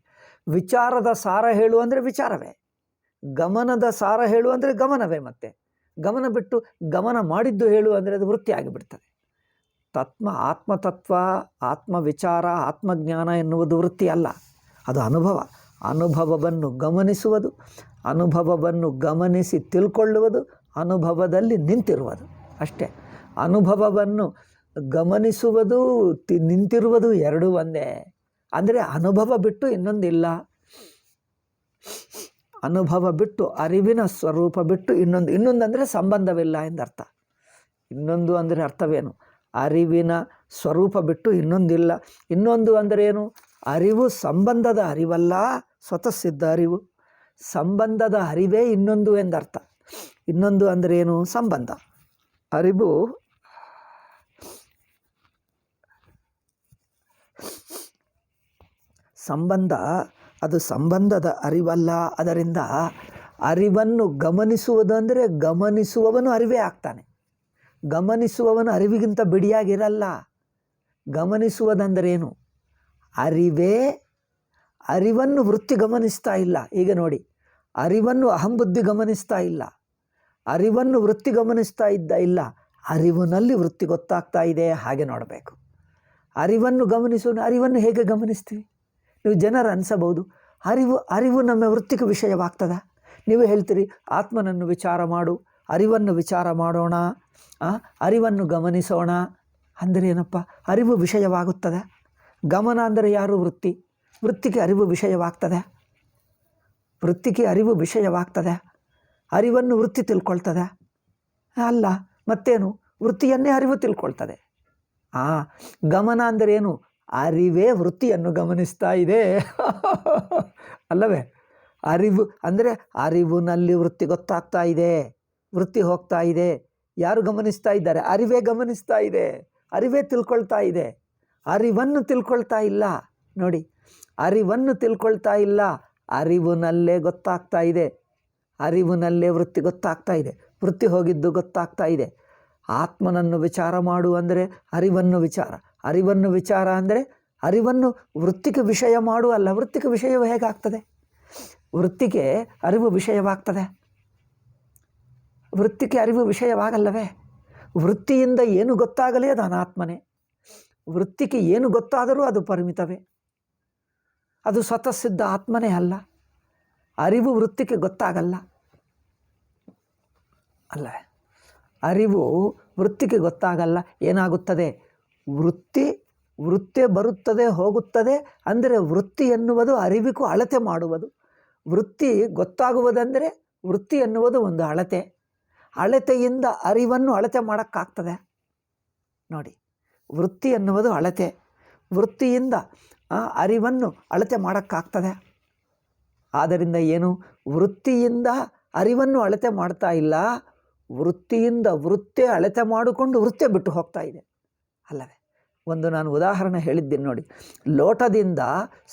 ವಿಚಾರದ ಸಾರ ಹೇಳು ಅಂದರೆ ವಿಚಾರವೇ. ಗಮನದ ಸಾರ ಹೇಳು ಅಂದರೆ ಗಮನವೇ. ಮತ್ತೆ ಗಮನ ಬಿಟ್ಟು ಗಮನ ಮಾಡಿದ್ದು ಹೇಳು ಅಂದರೆ ಅದು ವೃತ್ತಿ ಆಗಿಬಿಡ್ತದೆ. ಆತ್ಮತತ್ವ, ಆತ್ಮವಿಚಾರ, ಆತ್ಮಜ್ಞಾನ ಎನ್ನುವುದು ವೃತ್ತಿ ಅಲ್ಲ, ಅದು ಅನುಭವ. ಅನುಭವವನ್ನು ಗಮನಿಸುವುದು, ಅನುಭವವನ್ನು ಗಮನಿಸಿ ತಿಳ್ಕೊಳ್ಳುವುದು, ಅನುಭವದಲ್ಲಿ ನಿಂತಿರುವುದು ಅಷ್ಟೇ. ಅನುಭವವನ್ನು ಗಮನಿಸುವುದು, ನಿಂತಿರುವುದು ಎರಡೂ ಒಂದೇ. ಅಂದರೆ ಅನುಭವ ಬಿಟ್ಟು ಇನ್ನೊಂದಿಲ್ಲ. ಅನುಭವ ಬಿಟ್ಟು, ಅರಿವಿನ ಸ್ವರೂಪ ಬಿಟ್ಟು ಇನ್ನೊಂದು ಅಂದರೆ ಸಂಬಂಧವಿಲ್ಲ ಎಂದರ್ಥ. ಇನ್ನೊಂದು ಅಂದರೆ ಅರ್ಥವೇನು? ಅರಿವಿನ ಸ್ವರೂಪ ಬಿಟ್ಟು ಇನ್ನೊಂದಿಲ್ಲ. ಇನ್ನೊಂದು ಅಂದರೆ ಏನು? ಅರಿವು ಸಂಬಂಧದ ಅರಿವಲ್ಲ, ಸ್ವತಃ ಸಿದ್ಧ ಅರಿವು. ಸಂಬಂಧದ ಅರಿವೇ ಇನ್ನೊಂದು ಎಂದರ್ಥ. ಇನ್ನೊಂದು ಅಂದರೆ ಏನು? ಸಂಬಂಧ. ಅರಿವು ಸಂಬಂಧ, ಅದು ಸಂಬಂಧದ ಅರಿವಲ್ಲ. ಅದರಿಂದ ಅರಿವನ್ನು ಗಮನಿಸುವುದು ಅಂದರೆ ಗಮನಿಸುವವನು ಅರಿವೇ ಆಗ್ತಾನೆ. ಗಮನಿಸುವವನು ಅರಿವಿಗಿಂತ ಬಿಡಿಯಾಗಿರಲ್ಲ. ಗಮನಿಸುವುದಂದರೇನು? ಅರಿವೇ ಅರಿವನ್ನು ವೃತ್ತಿ ಗಮನಿಸ್ತಾ ಇಲ್ಲ. ಈಗ ನೋಡಿ, ಅರಿವನ್ನು ಅಹಂಬುದ್ಧಿ ಗಮನಿಸ್ತಾ ಇಲ್ಲ, ಅರಿವನ್ನು ವೃತ್ತಿ ಗಮನಿಸ್ತಾ ಇಲ್ಲ. ಅರಿವಿನಲ್ಲಿ ವೃತ್ತಿ ಗೊತ್ತಾಗ್ತಾ ಇದೆ, ಹಾಗೆ ನೋಡಬೇಕು. ಅರಿವನ್ನು ಅರಿವನ್ನು ಹೇಗೆ ಗಮನಿಸ್ತೀವಿ? ನೀವು ಜನರು ಅನಿಸಬಹುದು, ಅರಿವು ನಮ್ಮ ವೃತ್ತಿಗೆ ವಿಷಯವಾಗ್ತದ? ನೀವು ಹೇಳ್ತೀರಿ ಆತ್ಮನನ್ನು ವಿಚಾರ ಮಾಡು, ಅರಿವನ್ನು ವಿಚಾರ ಮಾಡೋಣ, ಅರಿವನ್ನು ಗಮನಿಸೋಣ ಅಂದರೆ ಏನಪ್ಪ? ಅರಿವು ವಿಷಯವಾಗುತ್ತದೆ. ಗಮನ ಅಂದರೆ ಯಾರು? ವೃತ್ತಿ. ವೃತ್ತಿಗೆ ಅರಿವು ವಿಷಯವಾಗ್ತದೆ. ವೃತ್ತಿಗೆ ಅರಿವು ವಿಷಯವಾಗ್ತದೆ. ಅರಿವನ್ನು ವೃತ್ತಿ ತಿಳ್ಕೊಳ್ತದೆ ಅಲ್ಲ, ಮತ್ತೇನು? ವೃತ್ತಿಯನ್ನೇ ಅರಿವು ತಿಳ್ಕೊಳ್ತದೆ. ಗಮನ ಅಂದರೆ ಏನು? ಅರಿವೇ ವೃತ್ತಿಯನ್ನು ಗಮನಿಸ್ತಾ ಇದೆ ಅಲ್ಲವೇ? ಅರಿವು ಅಂದರೆ ಅರಿವಿನಲ್ಲಿ ವೃತ್ತಿ ಗೊತ್ತಾಗ್ತಾ ಇದೆ, ವೃತ್ತಿ ಹೋಗ್ತಾ ಇದೆ. ಯಾರು ಗಮನಿಸ್ತಾ ಇದ್ದಾರೆ? ಅರಿವೇ ಗಮನಿಸ್ತಾ ಇದೆ, ಅರಿವೇ ತಿಳ್ಕೊಳ್ತಾ ಇದೆ. ಅರಿವನ್ನು ತಿಳ್ಕೊಳ್ತಾ ಇಲ್ಲ ನೋಡಿ, ಅರಿವನ್ನು ತಿಳ್ಕೊಳ್ತಾ ಇಲ್ಲ, ಅರಿವಿನಲ್ಲೇ ಗೊತ್ತಾಗ್ತಾ ಇದೆ. ಅರಿವಿನಲ್ಲೇ ವೃತ್ತಿ ಗೊತ್ತಾಗ್ತಾ ಇದೆ, ವೃತ್ತಿ ಹೋಗಿದ್ದು ಗೊತ್ತಾಗ್ತಾ ಇದೆ. ಆತ್ಮನನ್ನು ವಿಚಾರ ಮಾಡು ಅಂದರೆ ಅರಿವನ್ನು ವಿಚಾರ, ಅರಿವನ್ನು ವಿಚಾರ ಅಂದರೆ ಅರಿವನ್ನು ವೃತ್ತಿಗೆ ವಿಷಯ ಮಾಡು ಅಲ್ಲ. ವೃತ್ತಿಗೆ ವಿಷಯವು ಹೇಗಾಗ್ತದೆ? ವೃತ್ತಿಗೆ ಅರಿವು ವಿಷಯವಾಗ್ತದೆ? ವೃತ್ತಿಗೆ ಅರಿವು ವಿಷಯವಾಗಲ್ಲವೇ? ವೃತ್ತಿಯಿಂದ ಏನು ಗೊತ್ತಾಗಲೇ ಅದು ಅನಾತ್ಮನೇ. ವೃತ್ತಿಗೆ ಏನು ಗೊತ್ತಾದರೂ ಅದು ಪರಿಮಿತವೇ, ಅದು ಸ್ವತಃ ಸಿದ್ಧ ಆತ್ಮನೇ ಅಲ್ಲ. ಅರಿವು ವೃತ್ತಿಗೆ ಗೊತ್ತಾಗಲ್ಲ ಅಲ್ಲ, ಅರಿವು ವೃತ್ತಿಗೆ ಗೊತ್ತಾಗಲ್ಲ. ಏನಾಗುತ್ತದೆ? ವೃತ್ತಿ ಬರುತ್ತದೆ ಹೋಗುತ್ತದೆ. ಅಂದರೆ ವೃತ್ತಿ ಎನ್ನುವುದು ಅರಿವಿಗೂ ಅಳತೆ ಮಾಡುವುದು. ವೃತ್ತಿ ಗೊತ್ತಾಗುವುದಂದರೆ ವೃತ್ತಿ ಎನ್ನುವುದು ಒಂದು ಅಳತೆ. ಅಳತೆಯಿಂದ ಅರಿವನ್ನು ಅಳತೆ ಮಾಡೋಕ್ಕಾಗ್ತದೆ ನೋಡಿ. ವೃತ್ತಿ ಎನ್ನುವುದು ಅಳತೆ, ವೃತ್ತಿಯಿಂದ ಅರಿವನ್ನು ಅಳತೆ ಮಾಡೋಕ್ಕಾಗ್ತದೆ. ಆದ್ದರಿಂದ ಏನು? ವೃತ್ತಿಯಿಂದ ಅರಿವನ್ನು ಅಳತೆ ಮಾಡ್ತಾ ಇಲ್ಲ, ವೃತ್ತಿಯಿಂದ ವೃತ್ತೇ ಅಳತೆ ಮಾಡಿಕೊಂಡು ವೃತ್ತೇ ಬಿಟ್ಟು ಹೋಗ್ತಾ ಇದೆ ಅಲ್ಲವೇ? ಒಂದು ನಾನು ಉದಾಹರಣೆ ಹೇಳಿದ್ದೀನಿ ನೋಡಿ. ಲೋಟದಿಂದ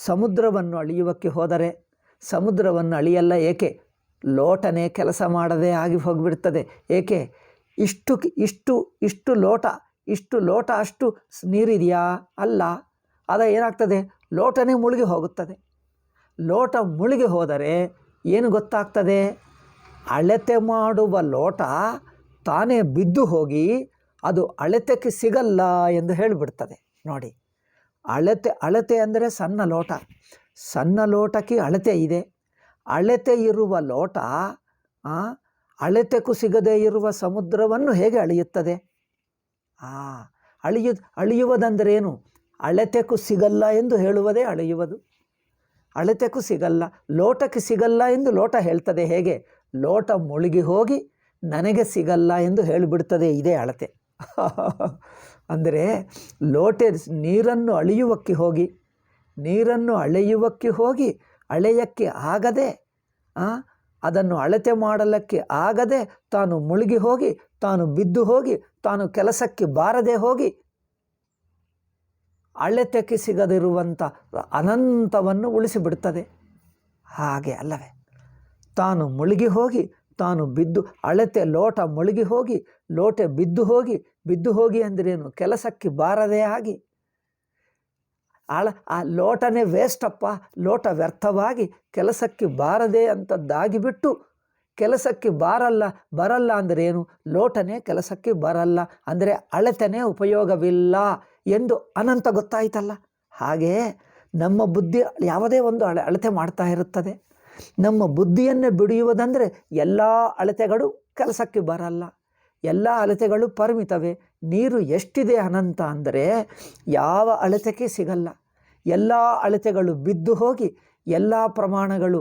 ಸಮುದ್ರವನ್ನು ಅಳೆಯುವಕ್ಕೆ ಹೋದರೆ ಸಮುದ್ರವನ್ನು ಅಳೆಯಲ್ಲ. ಏಕೆ? ಲೋಟನೇ ಕೆಲಸ ಮಾಡದೆ ಆಗಿ ಹೋಗಿಬಿಡ್ತದೆ. ಏಕೆ? ಇಷ್ಟು ಲೋಟ ಅಷ್ಟು ನೀರಿದೆಯಾ? ಅಲ್ಲ. ಆಗ ಏನಾಗ್ತದೆ? ಲೋಟನೇ ಮುಳುಗಿ ಹೋಗುತ್ತದೆ. ಲೋಟ ಮುಳುಗಿ ಹೋದರೆ ಏನು ಗೊತ್ತಾಗ್ತದೆ? ಅಳತೆ ಮಾಡುವ ಲೋಟ ತಾನೇ ಬಿದ್ದು ಹೋಗಿ ಅದು ಅಳತೆಗೆ ಸಿಗಲ್ಲ ಎಂದು ಹೇಳಿಬಿಡ್ತದೆ ನೋಡಿ. ಅಳತೆ ಅಂದರೆ ಸಣ್ಣ ಲೋಟ, ಸಣ್ಣ ಲೋಟಕ್ಕೆ ಅಳತೆ ಇದೆ. ಅಳತೆ ಇರುವ ಲೋಟ ಅಳತೆಗೂ ಸಿಗದೇ ಇರುವ ಸಮುದ್ರವನ್ನು ಹೇಗೆ ಅಳೆಯುತ್ತದೆ? ಅಳೆಯುವುದಂದರೇನು? ಅಳತೆಗೂ ಸಿಗಲ್ಲ ಎಂದು ಹೇಳುವುದೇ ಅಳೆಯುವುದು. ಅಳತೆಗೂ ಸಿಗಲ್ಲ, ಲೋಟಕ್ಕೆ ಸಿಗಲ್ಲ ಎಂದು ಲೋಟ ಹೇಳ್ತದೆ. ಹೇಗೆ? ಲೋಟ ಮುಳುಗಿ ಹೋಗಿ ನನಗೆ ಸಿಗಲ್ಲ ಎಂದು ಹೇಳಿಬಿಡ್ತದೆ. ಇದೇ ಅಳತೆ. ಅಂದರೆ ನೀರನ್ನು ಅಳೆಯುವಕ್ಕೆ ಹೋಗಿ ಅಳೆಯಕ್ಕೆ ಆಗದೆ, ಅದನ್ನು ಅಳತೆ ಮಾಡಲಿಕ್ಕೆ ಆಗದೆ ತಾನು ಮುಳುಗಿ ಹೋಗಿ, ತಾನು ಬಿದ್ದು ಹೋಗಿ, ತಾನು ಕೆಲಸಕ್ಕೆ ಬಾರದೆ ಹೋಗಿ ಅಳತೆಗೆ ಸಿಗದಿರುವಂಥ ಅನಂತವನ್ನು ಉಳಿಸಿಬಿಡ್ತದೆ. ಹಾಗೆ ಅಲ್ಲವೇ? ತಾನು ಮುಳುಗಿ ಹೋಗಿ, ತಾನು ಬಿದ್ದು, ಅಳತೆ ಲೋಟ ಮುಳುಗಿ ಹೋಗಿ, ಲೋಟೆ ಬಿದ್ದು ಹೋಗಿ ಅಂದ್ರೇನು? ಕೆಲಸಕ್ಕೆ ಬಾರದೇ ಆಗಿ. ಆ ಲೋಟನೇ ವೇಸ್ಟಪ್ಪ, ಲೋಟ ವ್ಯರ್ಥವಾಗಿ ಕೆಲಸಕ್ಕೆ ಬಾರದೆ ಅಂಥದ್ದಾಗಿಬಿಟ್ಟು, ಕೆಲಸಕ್ಕೆ ಬರಲ್ಲ ಅಂದ್ರೇನು? ಲೋಟನೇ ಕೆಲಸಕ್ಕೆ ಬರಲ್ಲ ಅಂದರೆ ಅಳತೆನೇ ಉಪಯೋಗವಿಲ್ಲ ಎಂದು ಅನಂತ ಗೊತ್ತಾಯ್ತಲ್ಲ. ಹಾಗೆ ನಮ್ಮ ಬುದ್ಧಿ ಯಾವುದೇ ಒಂದು ಅಳತೆ ಮಾಡ್ತಾ ಇರುತ್ತದೆ. ನಮ್ಮ ಬುದ್ಧಿಯನ್ನೇ ಬಿಡಿಯುವುದಂದರೆ ಎಲ್ಲ ಅಳತೆಗಳು ಕೆಲಸಕ್ಕೆ ಬರಲ್ಲ, ಎಲ್ಲ ಅಳತೆಗಳು ಪರಿಮಿತವೇ. ನೀರು ಎಷ್ಟಿದೆ ಅನಂತ ಅಂದರೆ ಯಾವ ಅಳತೆಗೆ ಸಿಗಲ್ಲ. ಎಲ್ಲ ಅಳತೆಗಳು ಬಿದ್ದು ಹೋಗಿ ಎಲ್ಲ ಪ್ರಮಾಣಗಳು,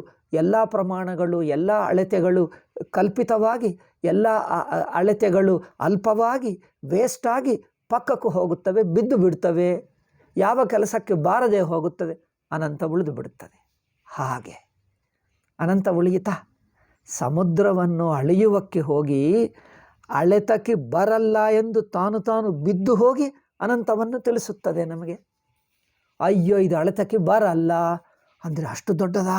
ಎಲ್ಲ ಅಳತೆಗಳು ಕಲ್ಪಿತವಾಗಿ, ಎಲ್ಲ ಅಳತೆಗಳು ಅಲ್ಪವಾಗಿ, ವೇಸ್ಟಾಗಿ ಪಕ್ಕಕ್ಕೂ ಹೋಗುತ್ತವೆ, ಬಿದ್ದು ಬಿಡ್ತವೆ. ಯಾವ ಕೆಲಸಕ್ಕೆ ಬಾರದೆ ಹೋಗುತ್ತದೆ? ಅನಂತ ಉಳಿದು ಬಿಡುತ್ತದೆ. ಹಾಗೆ ಅನಂತ ಉಳಿಯಿತಾ? ಸಮುದ್ರವನ್ನು ಅಳೆಯುವಕ್ಕೆ ಹೋಗಿ ಅಳೆತಕ್ಕೆ ಬರಲ್ಲ ಎಂದು ತಾನು ಬಿದ್ದು ಹೋಗಿ ಅನಂತವನ್ನು ತಿಳಿಸುತ್ತದೆ ನಮಗೆ. ಅಯ್ಯೋ, ಇದು ಅಳತೆಕ್ಕೆ ಬರಲ್ಲ ಅಂದರೆ ಅಷ್ಟು ದೊಡ್ಡದಾ?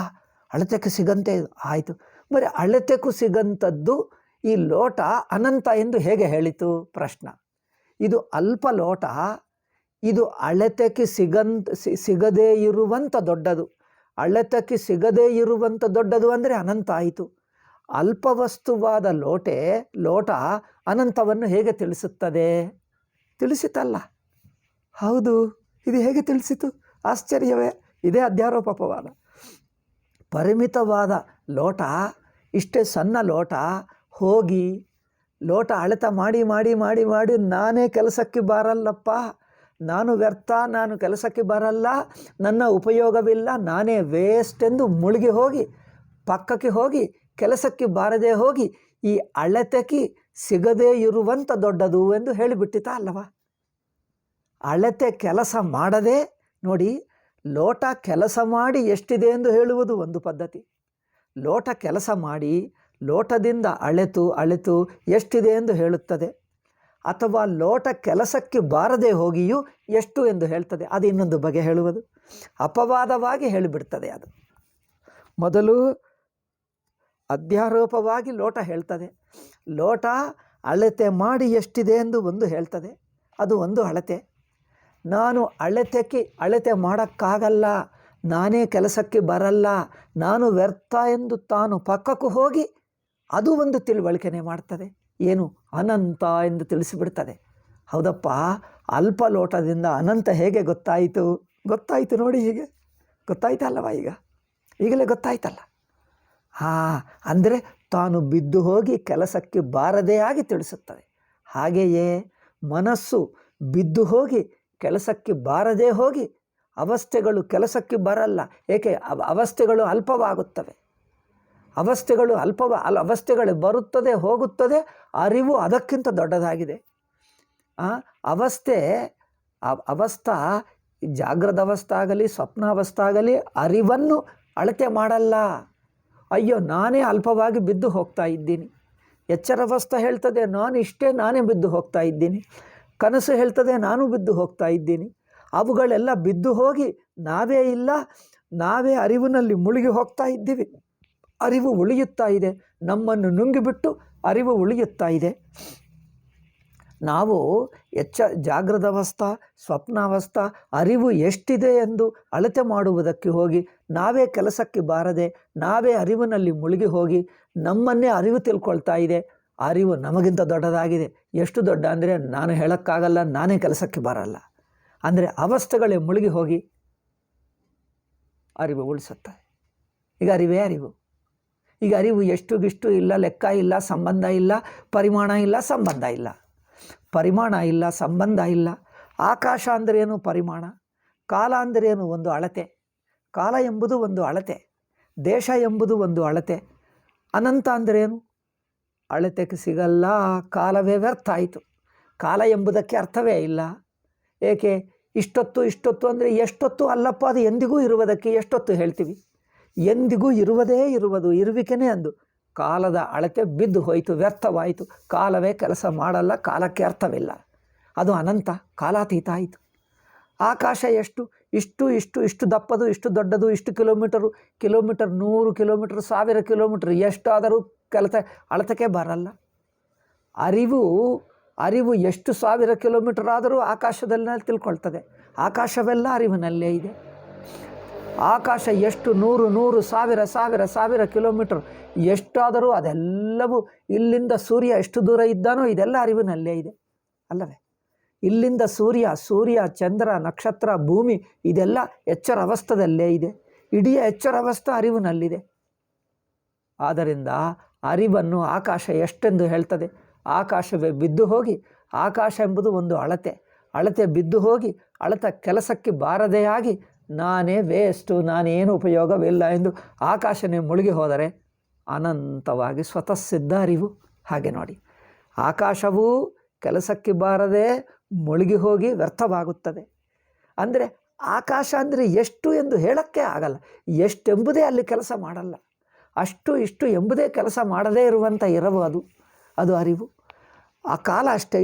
ಅಳತೆಗೆ ಸಿಗಂತೆ ಆಯಿತು. ಬರೀ ಅಳತೆಗೂ ಸಿಗಂಥದ್ದು ಈ ಲೋಟ ಅನಂತ ಎಂದು ಹೇಗೆ ಹೇಳಿತು? ಪ್ರಶ್ನ. ಇದು ಅಲ್ಪ ಲೋಟ, ಇದು ಅಳತೆಗೆ ಸಿಗದೇ ಇರುವಂಥ ದೊಡ್ಡದು. ಅಳತೆಗೆ ಸಿಗದೇ ಇರುವಂಥ ದೊಡ್ಡದು ಅಂದರೆ ಅನಂತ ಆಯಿತು. ಅಲ್ಪ ವಸ್ತುವಾದ ಲೋಟ ಅನಂತವನ್ನು ಹೇಗೆ ತಿಳಿಸುತ್ತದೆ? ತಿಳಿಸಿತಲ್ಲ? ಹೌದು, ಇದು ಹೇಗೆ ತಿಳಿಸಿತು? ಆಶ್ಚರ್ಯವೇ. ಇದೇ ಅಧ್ಯಾರೋಪವಾದ. ಪರಿಮಿತವಾದ ಲೋಟ, ಇಷ್ಟೇ ಸಣ್ಣ ಲೋಟ ಹೋಗಿ ಲೋಟ ಅಳತೆ ಮಾಡಿ ಮಾಡಿ ಮಾಡಿ ಮಾಡಿ ನಾನೇ ಕೆಲಸಕ್ಕೆ ಬರಲ್ಲಪ್ಪ, ನಾನು ವ್ಯರ್ಥ, ನಾನು ಕೆಲಸಕ್ಕೆ ಬರಲ್ಲ, ನನ್ನ ಉಪಯೋಗವಿಲ್ಲ, ನಾನೇ ವೇಸ್ಟ್ ಎಂದು ಮುಳುಗಿ ಹೋಗಿ ಪಕ್ಕಕ್ಕೆ ಹೋಗಿ ಕೆಲಸಕ್ಕೆ ಬಾರದೆ ಹೋಗಿ ಈ ಅಳತೆಗೆ ಸಿಗದೇ ಇರುವಂಥ ದೊಡ್ಡದು ಎಂದು ಹೇಳಿಬಿಟ್ಟಿತಾ ಅಲ್ಲವ. ಅಳತೆ ಕೆಲಸ ಮಾಡದೆ ನೋಡಿ, ಲೋಟ ಕೆಲಸ ಮಾಡಿ ಎಷ್ಟಿದೆ ಎಂದು ಹೇಳುವುದು ಒಂದು ಪದ್ಧತಿ. ಲೋಟ ಕೆಲಸ ಮಾಡಿ ಲೋಟದಿಂದ ಅಳೆತು ಅಳೆತು ಎಷ್ಟಿದೆ ಎಂದು ಹೇಳುತ್ತದೆ. ಅಥವಾ ಲೋಟ ಕೆಲಸಕ್ಕೆ ಬಾರದೆ ಹೋಗಿಯೂ ಎಷ್ಟು ಎಂದು ಹೇಳ್ತದೆ, ಅದು ಇನ್ನೊಂದು ಬಗೆ ಹೇಳುವುದು. ಅಪವಾದವಾಗಿ ಹೇಳಿಬಿಡ್ತದೆ. ಅದು ಮೊದಲು ಅಧ್ಯಾರೋಪವಾಗಿ ಲೋಟ ಹೇಳ್ತದೆ. ಲೋಟ ಅಳತೆ ಮಾಡಿ ಎಷ್ಟಿದೆ ಎಂದು ಒಂದು ಹೇಳ್ತದೆ, ಅದು ಒಂದು ಅಳತೆ. ನಾನು ಅಳತೆ ಮಾಡೋಕ್ಕಾಗಲ್ಲ, ನಾನೇ ಕೆಲಸಕ್ಕೆ ಬರಲ್ಲ, ನಾನು ವ್ಯರ್ಥ ಎಂದು ತಾನು ಪಕ್ಕಕ್ಕೂ ಹೋಗಿ ಅದು ಒಂದು ತಿಳುವಳಿಕೆನೇ ಮಾಡ್ತದೆ. ಏನು? ಅನಂತ ಎಂದು ತಿಳಿಸಿಬಿಡ್ತದೆ. ಹೌದಪ್ಪ, ಅಲ್ಪ ಲೋಟದಿಂದ ಅನಂತ ಹೇಗೆ ಗೊತ್ತಾಯಿತು ನೋಡಿ. ಹೀಗೆ ಗೊತ್ತಾಯ್ತಲ್ಲವ, ಈಗಲೇ ಗೊತ್ತಾಯ್ತಲ್ಲ. ಅಂದರೆ ತಾನು ಬಿದ್ದು ಹೋಗಿ ಕೆಲಸಕ್ಕೆ ಬಾರದೇ ಆಗಿ ತಿಳಿಸುತ್ತದೆ. ಹಾಗೆಯೇ ಮನಸ್ಸು ಬಿದ್ದು ಹೋಗಿ ಕೆಲಸಕ್ಕೆ ಬಾರದೇ ಹೋಗಿ ಅವಸ್ಥೆಗಳು ಕೆಲಸಕ್ಕೆ ಬರಲ್ಲ. ಏಕೆ? ಅವಸ್ಥೆಗಳು ಅಲ್ಪವಾಗುತ್ತವೆ. ಅವಸ್ಥೆಗಳು ಬರುತ್ತದೆ ಹೋಗುತ್ತದೆ, ಅರಿವು ಅದಕ್ಕಿಂತ ದೊಡ್ಡದಾಗಿದೆ. ಅವಸ್ಥಾ ಜಾಗ್ರದ ಅವಸ್ಥೆ ಆಗಲಿ ಸ್ವಪ್ನಾವಸ್ಥೆ ಆಗಲಿ ಅರಿವನ್ನು ಅಳತೆ ಮಾಡಲ್ಲ. ಅಯ್ಯೋ, ನಾನೇ ಅಲ್ಪವಾಗಿ ಬಿದ್ದು ಹೋಗ್ತಾ ಇದ್ದೀನಿ. ಎಚ್ಚರಾವಸ್ಥೆ ಹೇಳ್ತದೆ ನಾನೇ ಬಿದ್ದು ಹೋಗ್ತಾ ಇದ್ದೀನಿ. ಕನಸು ಹೇಳ್ತದೆ ನಾನು ಬಿದ್ದು ಹೋಗ್ತಾ ಇದ್ದೀನಿ. ಅವುಗಳೆಲ್ಲ ಬಿದ್ದು ಹೋಗಿ ನಾವೇ ಇಲ್ಲ, ನಾವೇ ಅರಿವಿನಲ್ಲಿ ಮುಳುಗಿ ಹೋಗ್ತಾ ಇದ್ದೀವಿ. ಅರಿವು ಉಳಿಯುತ್ತಾ ಇದೆ, ನಮ್ಮನ್ನು ನುಂಗಿಬಿಟ್ಟು ಅರಿವು ಉಳಿಯುತ್ತಾ ಇದೆ. ನಾವು ಜಾಗ್ರದ ಅವಸ್ಥೆ ಸ್ವಪ್ನಾವಸ್ಥೆ ಅರಿವು ಎಷ್ಟಿದೆ ಎಂದು ಅಳತೆ ಮಾಡುವುದಕ್ಕೆ ಹೋಗಿ ನಾವೇ ಕೆಲಸಕ್ಕೆ ಬಾರದೆ ನಾವೇ ಅರಿವಿನಲ್ಲಿ ಮುಳುಗಿ ಹೋಗಿ ನಮ್ಮನ್ನೇ ಅರಿವು ತಿಳ್ಕೊಳ್ತಾ ಇದೆ. ಅರಿವು ನಮಗಿಂತ ದೊಡ್ಡದಾಗಿದೆ. ಎಷ್ಟು ದೊಡ್ಡ ಅಂದರೆ ನಾನು ಹೇಳೋಕ್ಕಾಗಲ್ಲ, ನಾನೇ ಕೆಲಸಕ್ಕೆ ಬರಲ್ಲ. ಅಂದರೆ ಅವಸ್ಥೆಗಳೇ ಮುಳುಗಿ ಹೋಗಿ ಅರಿವು ಉಳಿಸುತ್ತಾರೆ. ಈಗ ಅರಿವೇ ಅರಿವು. ಈಗ ಅರಿವು ಎಷ್ಟುಗಿಷ್ಟು ಇಲ್ಲ, ಲೆಕ್ಕ ಇಲ್ಲ, ಸಂಬಂಧ ಇಲ್ಲ, ಪರಿಮಾಣ ಇಲ್ಲ, ಸಂಬಂಧ ಇಲ್ಲ. ಪರಿಮಾಣ ಇಲ್ಲ, ಸಂಬಂಧ ಇಲ್ಲ. ಆಕಾಶ ಅಂದರೇನು? ಪರಿಮಾಣ. ಕಾಲ ಅಂದರೇನು? ಒಂದು ಅಳತೆ. ಕಾಲ ಎಂಬುದು ಒಂದು ಅಳತೆ. ದೇಶ ಎಂಬುದು ಒಂದು ಅಳತೆ. ಅನಂತ ಅಂದರೇನು? ಅಳತೆಗೆ ಸಿಗಲ್ಲ, ಕಾಲವೇ ವ್ಯರ್ಥ ಆಯಿತು. ಕಾಲ ಎಂಬುದಕ್ಕೆ ಅರ್ಥವೇ ಇಲ್ಲ. ಏಕೆ? ಇಷ್ಟೊತ್ತು ಅಂದರೆ ಎಷ್ಟೊತ್ತು ಅಲ್ಲಪ್ಪ, ಅದು ಎಂದಿಗೂ ಇರುವುದಕ್ಕೆ ಎಷ್ಟೊತ್ತು ಹೇಳ್ತೀವಿ? ಎಂದಿಗೂ ಇರುವುದು, ಇರುವಿಕೆನೇ ಅಂದು. ಕಾಲದ ಅಳತೆ ಬಿದ್ದು ಹೋಯಿತು, ವ್ಯರ್ಥವಾಯಿತು. ಕಾಲವೇ ಕೆಲಸ ಮಾಡಲ್ಲ, ಕಾಲಕ್ಕೆ ಅರ್ಥವಿಲ್ಲ. ಅದು ಅನಂತ, ಕಾಲಾತೀತ ಆಯಿತು. ಆಕಾಶ ಇಷ್ಟು ದಪ್ಪದು, ಇಷ್ಟು ದೊಡ್ಡದು, ಇಷ್ಟು ಕಿಲೋಮೀಟರ್ 100 ಕಿಲೋಮೀಟರ್ 1000 ಕಿಲೋಮೀಟರ್ ಎಷ್ಟಾದರೂ ಅಳತೆಗೆ ಬರಲ್ಲ. ಅರಿವು ಎಷ್ಟು 1000 ಕಿಲೋಮೀಟರ್ ಆದರೂ ಆಕಾಶದಲ್ಲಿ ತಿಳ್ಕೊಳ್ತದೆ. ಆಕಾಶವೆಲ್ಲ ಅರಿವಿನಲ್ಲೇ ಇದೆ. ಆಕಾಶ ಎಷ್ಟು 100 ಕಿಲೋಮೀಟರ್ ಎಷ್ಟಾದರೂ ಅದೆಲ್ಲವೂ ಇಲ್ಲಿಂದ ಸೂರ್ಯ ಎಷ್ಟು ದೂರ ಇದ್ದಾನೋ ಇದೆಲ್ಲ ಅರಿವಿನಲ್ಲೇ ಇದೆ ಅಲ್ಲವೇ? ಇಲ್ಲಿಂದ ಸೂರ್ಯ ಚಂದ್ರ ನಕ್ಷತ್ರ ಭೂಮಿ ಇದೆಲ್ಲ ಎಚ್ಚರ ಅವಸ್ಥೆಯಲ್ಲೇ ಇದೆ. ಇಡೀ ಎಚ್ಚರ ಅವಸ್ಥೆ ಅರಿವಿನಲ್ಲಿದೆ. ಆದ್ದರಿಂದ ಅರಿವನ್ನು ಆಕಾಶ ಎಷ್ಟೆಂದು ಹೇಳ್ತದೆ? ಆಕಾಶವೇ ಬಿದ್ದು ಹೋಗಿ, ಆಕಾಶ ಎಂಬುದು ಒಂದು ಅಳತೆ ಬಿದ್ದು ಹೋಗಿ ಅಳತ ಕೆಲಸಕ್ಕೆ ಬಾರದೇ ಆಗಿ ನಾನೇ ವೇಸ್ಟು, ನಾನೇನು ಉಪಯೋಗವಿಲ್ಲ ಎಂದು ಆಕಾಶನೇ ಮುಳುಗಿ ಹೋದರೆ ಅನಂತವಾಗಿ ಸ್ವತಃ ಸಿದ್ಧ ಅರಿವು. ಹಾಗೆ ನೋಡಿ, ಆಕಾಶವೂ ಕೆಲಸಕ್ಕೆ ಬಾರದೆ ಮುಳುಗಿ ಹೋಗಿ ವ್ಯರ್ಥವಾಗುತ್ತದೆ. ಅಂದರೆ ಆಕಾಶ ಅಂದರೆ ಎಷ್ಟು ಎಂದು ಹೇಳೋಕ್ಕೆ ಆಗಲ್ಲ. ಎಷ್ಟೆಂಬುದೇ ಅಲ್ಲಿ ಕೆಲಸ ಮಾಡಲ್ಲ. ಇಷ್ಟು ಎಂಬುದೇ ಕೆಲಸ ಮಾಡದೇ ಇರುವಂಥ ಇರವು ಅದು ಅರಿವು. ಆ ಕಾಲ ಅಷ್ಟೇ,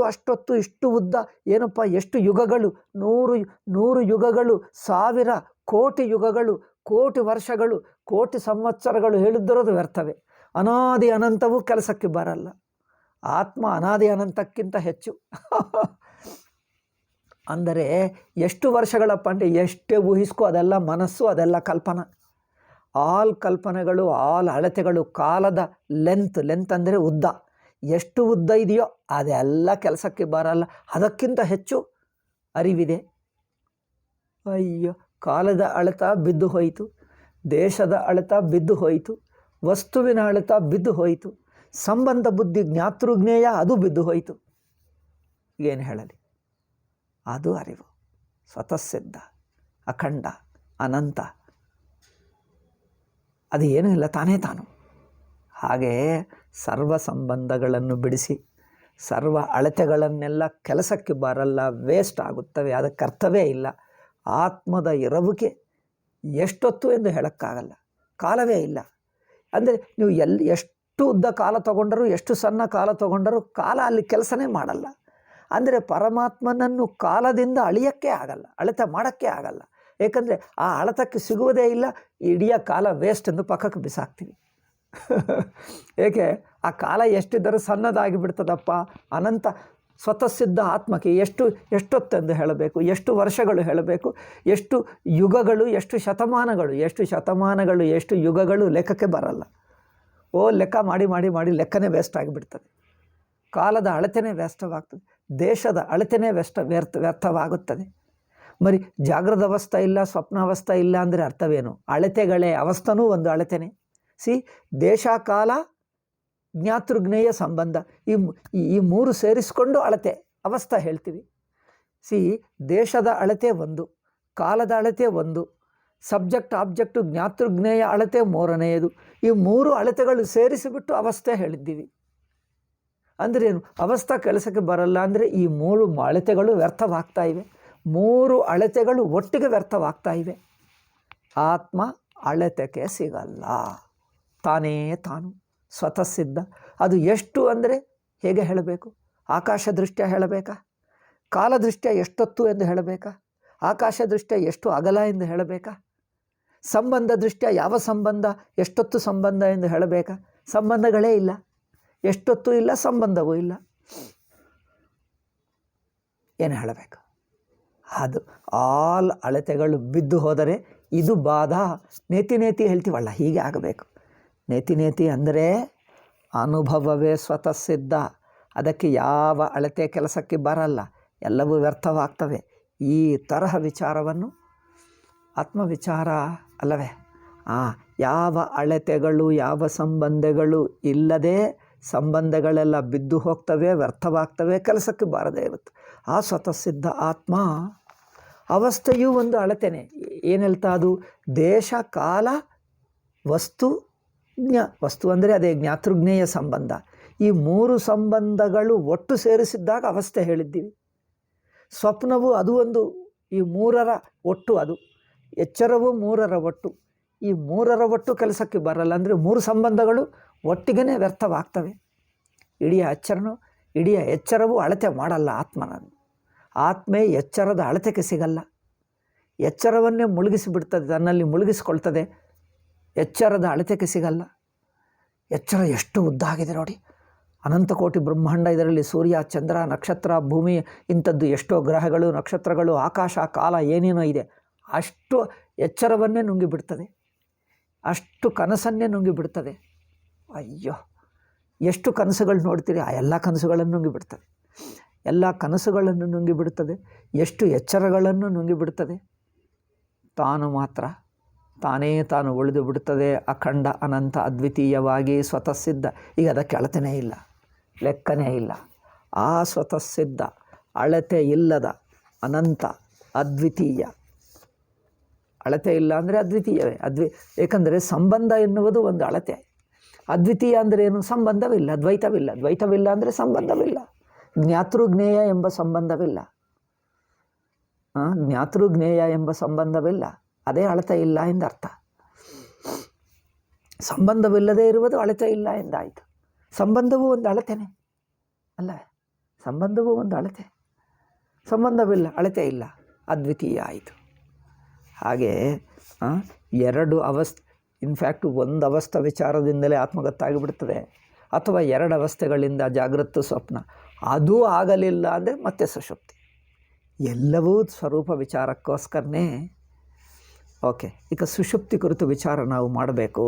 ಅಷ್ಟೊತ್ತು ಇಷ್ಟು ಉದ್ದ. ಏನಪ್ಪ, ಎಷ್ಟು ಯುಗಗಳು, 100 ಯುಗಗಳು, 1000 ಕೋಟಿ ಯುಗಗಳು, ಕೋಟಿ ವರ್ಷಗಳು, ಕೋಟಿ ಸಂವತ್ಸರಗಳು ಹೇಳಿದ್ದರೋದು ವ್ಯರ್ಥವೇ. ಅನಾದಿ ಅನಂತವೂ ಕೆಲಸಕ್ಕೆ ಬರಲ್ಲ. ಆತ್ಮ ಅನಾದಿ ಅನಂತಕ್ಕಿಂತ ಹೆಚ್ಚು. ಅಂದರೆ ಎಷ್ಟು ವರ್ಷಗಳಪ್ಪ ಅಂದರೆ ಎಷ್ಟೇ ಊಹಿಸ್ಕೋ, ಅದೆಲ್ಲ ಮನಸ್ಸು, ಅದೆಲ್ಲ ಕಲ್ಪನಾ. ಆಲ್ ಕಲ್ಪನೆಗಳು, ಆಲ್ ಅಳತೆಗಳು, ಕಾಲದ ಲೆಂತ್ ಅಂದರೆ ಉದ್ದ. ಎಷ್ಟು ಉದ್ದ ಇದೆಯೋ ಅದೆಲ್ಲ ಕೆಲಸಕ್ಕೆ ಬರಲ್ಲ. ಅದಕ್ಕಿಂತ ಹೆಚ್ಚು ಅರಿವಿದೆ. ಅಯ್ಯೋ, ಕಾಲದ ಅಳತ ಬಿದ್ದು ಹೋಯಿತು, ದೇಶದ ಅಳತ ಬಿದ್ದು ಹೋಯಿತು, ವಸ್ತುವಿನ ಅಳತ ಬಿದ್ದು ಹೋಯಿತು, ಸಂಬಂಧ ಬುದ್ಧಿ ಜ್ಞಾತೃಜ್ಞೇಯ ಅದು ಬಿದ್ದು ಹೋಯಿತು. ಏನು ಹೇಳಲಿ? ಅದು ಅರಿವು, ಸ್ವತಃಸಿದ್ಧ, ಅಖಂಡ, ಅನಂತ. ಅದು ಏನೂ ಇಲ್ಲ, ತಾನೇ ತಾನು. ಹಾಗೆ ಸರ್ವ ಸಂಬಂಧಗಳನ್ನು ಬಿಡಿಸಿ ಸರ್ವ ಅಳತೆಗಳನ್ನೆಲ್ಲ ಕೆಲಸಕ್ಕೆ ಬರಲ್ಲ, ವೇಸ್ಟ್ ಆಗುತ್ತವೆ, ಅದಕ್ಕೆ ಅರ್ಥವೇ ಇಲ್ಲ. ಆತ್ಮದ ಇರುವಿಕೆ ಎಷ್ಟೊತ್ತು ಎಂದು ಹೇಳೋಕ್ಕಾಗಲ್ಲ, ಕಾಲವೇ ಇಲ್ಲ. ಅಂದರೆ ನೀವು ಎಷ್ಟು ಉದ್ದ ಕಾಲ ತಗೊಂಡರೂ, ಎಷ್ಟು ಸಣ್ಣ ಕಾಲ ತಗೊಂಡರೂ ಕಾಲ ಅಲ್ಲಿ ಕೆಲಸನೇ ಮಾಡಲ್ಲ. ಅಂದರೆ ಪರಮಾತ್ಮನನ್ನು ಕಾಲದಿಂದ ಅಳಿಯೋಕ್ಕೆ ಆಗಲ್ಲ, ಅಳತೆ ಮಾಡೋಕ್ಕೆ ಆಗಲ್ಲ. ಏಕೆಂದರೆ ಆ ಅಳತಕ್ಕೆ ಸಿಗುವುದೇ ಇಲ್ಲ. ಇಡೀ ಕಾಲ ವೇಸ್ಟ್ ಎಂದು ಪಕ್ಕಕ್ಕೆ ಬಿಸಾಕ್ತೀವಿ. ಏಕೆ? ಆ ಕಾಲ ಎಷ್ಟಿದ್ದರೂ ಸಣ್ಣದಾಗಿ ಬಿಡ್ತದಪ್ಪ. ಅನಂತ ಸ್ವತಃಸಿದ್ಧ ಆತ್ಮಕ್ಕೆ ಎಷ್ಟೊತ್ತೆಂದು ಹೇಳಬೇಕು, ಎಷ್ಟು ವರ್ಷಗಳು ಹೇಳಬೇಕು, ಎಷ್ಟು ಯುಗಗಳು, ಎಷ್ಟು ಶತಮಾನಗಳು, ಎಷ್ಟು ಯುಗಗಳು ಲೆಕ್ಕಕ್ಕೆ ಬರಲ್ಲ. ಲೆಕ್ಕ ಮಾಡಿ ಮಾಡಿ ಮಾಡಿ ಲೆಕ್ಕನೇ ವೇಸ್ಟ್ ಆಗಿಬಿಡ್ತದೆ. ಕಾಲದ ಅಳತೆನೇ ವ್ಯರ್ಥವಾಗ್ತದೆ, ದೇಶದ ಅಳತೆನೇ ವ್ಯರ್ಥವಾಗುತ್ತದೆ. ಮರಿ ಜಾಗೃತ ಅವಸ್ಥೆ ಇಲ್ಲ, ಸ್ವಪ್ನಾವಸ್ಥೆ ಇಲ್ಲ ಅಂದರೆ ಅರ್ಥವೇನು? ಅಳತೆಗಳೇ, ಅವಸ್ಥನೂ ಒಂದು ಅಳತೆನೇ. ದೇಶ, ಕಾಲ, ಜ್ಞಾತೃಜ್ಞೇಯ ಸಂಬಂಧ, ಈ ಮೂರು ಸೇರಿಸ್ಕೊಂಡು ಅಳತೆ ಅವಸ್ಥೆ ಹೇಳ್ತೀವಿ. ದೇಶದ ಅಳತೆ ಒಂದು, ಕಾಲದ ಅಳತೆ ಒಂದು, ಸಬ್ಜೆಕ್ಟ್ ಆಬ್ಜೆಕ್ಟು ಜ್ಞಾತೃಜ್ಞೇಯ ಅಳತೆ ಮೂರನೆಯದು. ಈ ಮೂರು ಅಳತೆಗಳು ಸೇರಿಸಿಬಿಟ್ಟು ಅವಸ್ಥೆ ಹೇಳಿದ್ದೀವಿ. ಅಂದರೆ ಏನು? ಅವಸ್ಥೆ ಕೆಲಸಕ್ಕೆ ಬರಲ್ಲ ಅಂದರೆ ಈ ಮೂರು ಅಳತೆಗಳು ವ್ಯರ್ಥವಾಗ್ತಾ ಇವೆ. ಮೂರು ಅಳತೆಗಳು ಒಟ್ಟಿಗೆ ವ್ಯರ್ಥವಾಗ್ತಾ ಇವೆ. ಆತ್ಮ ಅಳತೆಗೆ ಸಿಗಲ್ಲ, ತಾನೇ ತಾನು ಸ್ವತಃಸಿದ್ಧ. ಅದು ಎಷ್ಟು ಅಂದರೆ ಹೇಗೆ ಹೇಳಬೇಕು? ಆಕಾಶ ದೃಷ್ಟ್ಯ ಹೇಳಬೇಕಾ? ಕಾಲದೃಷ್ಟ್ಯ ಎಷ್ಟೊತ್ತು ಎಂದು ಹೇಳಬೇಕಾ? ಆಕಾಶ ದೃಷ್ಟ್ಯ ಎಷ್ಟು ಅಗಲ ಎಂದು ಹೇಳಬೇಕಾ? ಸಂಬಂಧ ದೃಷ್ಟ್ಯ ಯಾವ ಸಂಬಂಧ, ಎಷ್ಟೊತ್ತು ಸಂಬಂಧ ಎಂದು ಹೇಳಬೇಕಾ? ಸಂಬಂಧಗಳೇ ಇಲ್ಲ, ಎಷ್ಟೊತ್ತು ಇಲ್ಲ, ಸಂಬಂಧವೂ ಇಲ್ಲ. ಏನು ಹೇಳಬೇಕು? ಅದು ಆಲ್ ಅಳತೆಗಳು ಬಿದ್ದು ಹೋದರೆ ಇದು ಬಾಧ. ನೇತಿ ಹೇಳ್ತೀವಲ್ಲ, ಹೀಗೆ ಆಗಬೇಕು. ನೇತಿ ಅಂದರೆ ಅನುಭವವೇ ಸ್ವತಃಸಿದ್ಧ. ಅದಕ್ಕೆ ಯಾವ ಅಳತೆ ಕೆಲಸಕ್ಕೆ ಬರಲ್ಲ, ಎಲ್ಲವೂ ವ್ಯರ್ಥವಾಗ್ತವೆ. ಈ ತರಹ ವಿಚಾರವನ್ನು ಆತ್ಮವಿಚಾರ ಅಲ್ಲವೇ? ಯಾವ ಅಳತೆಗಳು, ಯಾವ ಸಂಬಂಧಗಳು ಇಲ್ಲದೆ ಸಂಬಂಧಗಳೆಲ್ಲ ಬಿದ್ದು ಹೋಗ್ತವೆ, ವ್ಯರ್ಥವಾಗ್ತವೆ, ಕೆಲಸಕ್ಕೆ ಬಾರದೇ ಇರುತ್ತೆ. ಆ ಸ್ವತಃಸಿದ್ಧ ಆತ್ಮ ಅವಸ್ಥೆಯೂ ಒಂದು ಅಳತೆನೇ. ಏನು ಹೇಳ್ತಾ? ಅದು ದೇಶ, ಕಾಲ, ವಸ್ತು, ವಸ್ತು ಅಂದರೆ ಅದೇ ಜ್ಞಾತೃಜ್ಞೇಯ ಸಂಬಂಧ. ಈ ಮೂರು ಸಂಬಂಧಗಳು ಒಟ್ಟು ಸೇರಿಸಿದ್ದಾಗ ಅವಸ್ಥೆ ಹೇಳಿದ್ದೀವಿ. ಸ್ವಪ್ನವು ಅದು ಒಂದು, ಈ ಮೂರರ ಒಟ್ಟು. ಅದು ಎಚ್ಚರವು ಮೂರರ ಒಟ್ಟು. ಈ ಮೂರರ ಒಟ್ಟು ಕೆಲಸಕ್ಕೆ ಬರಲ್ಲ ಅಂದರೆ ಮೂರು ಸಂಬಂಧಗಳು ಒಟ್ಟಿಗೆ ವ್ಯರ್ಥವಾಗ್ತವೆ. ಇಡೀ ಎಚ್ಚರವು ಅಳತೆ ಮಾಡಲ್ಲ ಆತ್ಮನನ್ನು. ಆತ್ಮೆ ಎಚ್ಚರದ ಅಳತೆಗೆ ಸಿಗಲ್ಲ. ಎಚ್ಚರವನ್ನೇ ಮುಳುಗಿಸಿಬಿಡ್ತದೆ, ತನ್ನಲ್ಲಿ ಮುಳುಗಿಸ್ಕೊಳ್ತದೆ. ಎಚ್ಚರದ ಅಳತೆಗೆ ಸಿಗಲ್ಲ. ಎಚ್ಚರ ಎಷ್ಟು ಉದ್ದಾಗಿದೆ ನೋಡಿ. ಅನಂತ ಕೋಟಿ ಬ್ರಹ್ಮಾಂಡ, ಇದರಲ್ಲಿ ಸೂರ್ಯ, ಚಂದ್ರ, ನಕ್ಷತ್ರ, ಭೂಮಿ, ಇಂಥದ್ದು ಎಷ್ಟೋ ಗ್ರಹಗಳು, ನಕ್ಷತ್ರಗಳು, ಆಕಾಶ, ಕಾಲ, ಏನೇನೋ ಇದೆ. ಅಷ್ಟು ಎಚ್ಚರವನ್ನೇ ನುಂಗಿಬಿಡ್ತದೆ, ಅಷ್ಟು ಕನಸನ್ನೇ ನುಂಗಿಬಿಡ್ತದೆ. ಅಯ್ಯೋ, ಎಷ್ಟು ಕನಸುಗಳು ನೋಡ್ತೀರಿ, ಆ ಎಲ್ಲ ಕನಸುಗಳನ್ನು ನುಂಗಿಬಿಡ್ತದೆ. ಎಲ್ಲ ಕನಸುಗಳನ್ನು ನುಂಗಿಬಿಡ್ತದೆ, ಎಷ್ಟು ಎಚ್ಚರಗಳನ್ನು ನುಂಗಿಬಿಡ್ತದೆ. ತಾನು ಮಾತ್ರ ತಾನೇ ತಾನು ಉಳಿದು ಬಿಡುತ್ತದೆ, ಅಖಂಡ, ಅನಂತ, ಅದ್ವಿತೀಯವಾಗಿ ಸ್ವತಃಸಿದ್ಧ. ಈಗ ಅದಕ್ಕೆ ಅಳತೆನೇ ಇಲ್ಲ, ಲೆಕ್ಕನೇ ಇಲ್ಲ. ಆ ಸ್ವತಃಸಿದ್ಧ, ಅಳತೆ ಇಲ್ಲದ ಅನಂತ, ಅದ್ವಿತೀಯ. ಅಳತೆ ಇಲ್ಲ ಅಂದರೆ ಅದ್ವಿತೀಯವೇ. ಏಕೆಂದರೆ ಸಂಬಂಧ ಎನ್ನುವುದು ಒಂದು ಅಳತೆ. ಅದ್ವಿತೀಯ ಅಂದರೆ ಏನು? ಸಂಬಂಧವಿಲ್ಲ, ದ್ವೈತವಿಲ್ಲ. ದ್ವೈತವಿಲ್ಲ ಅಂದರೆ ಸಂಬಂಧವಿಲ್ಲ. ಜ್ಞಾತೃಜ್ಞೇಯ ಎಂಬ ಸಂಬಂಧವಿಲ್ಲ. ಜ್ಞಾತೃಜ್ಞೇಯ ಎಂಬ ಸಂಬಂಧವಿಲ್ಲ. ಅದೇ ಅಳತೆ ಇಲ್ಲ ಎಂದರ್ಥ. ಸಂಬಂಧವಿಲ್ಲದೆ ಇರುವುದು ಅಳತೆ ಇಲ್ಲ ಎಂದಾಯಿತು. ಸಂಬಂಧವೂ ಒಂದು ಅಳತೆನೇ ಅಲ್ಲವೇ? ಸಂಬಂಧವೂ ಒಂದು ಅಳತೆ. ಸಂಬಂಧವಿಲ್ಲ, ಅಳತೆ ಇಲ್ಲ, ಅದ್ವಿತೀಯ ಆಯಿತು. ಹಾಗೆ ಎರಡು ಅವಸ್ಥೆ, ಇನ್ಫ್ಯಾಕ್ಟ್ ಒಂದು ಅವಸ್ಥೆ ವಿಚಾರದಿಂದಲೇ ಆತ್ಮಗತಾಗಿಬಿಡ್ತದೆ, ಅಥವಾ ಎರಡು ಅವಸ್ಥೆಗಳಿಂದ ಜಾಗೃತ ಸ್ವಪ್ನ. ಅದೂ ಆಗಲಿಲ್ಲ ಅಂದರೆ ಮತ್ತೆ ಸುಷುಪ್ತಿ. ಎಲ್ಲವೂ ಸ್ವರೂಪ ವಿಚಾರಕ್ಕೋಸ್ಕರನೇ. ಓಕೆ, ಈಗ ಸುಷುಪ್ತಿ ಕುರಿತು ವಿಚಾರ ನಾವು ಮಾಡಬೇಕು.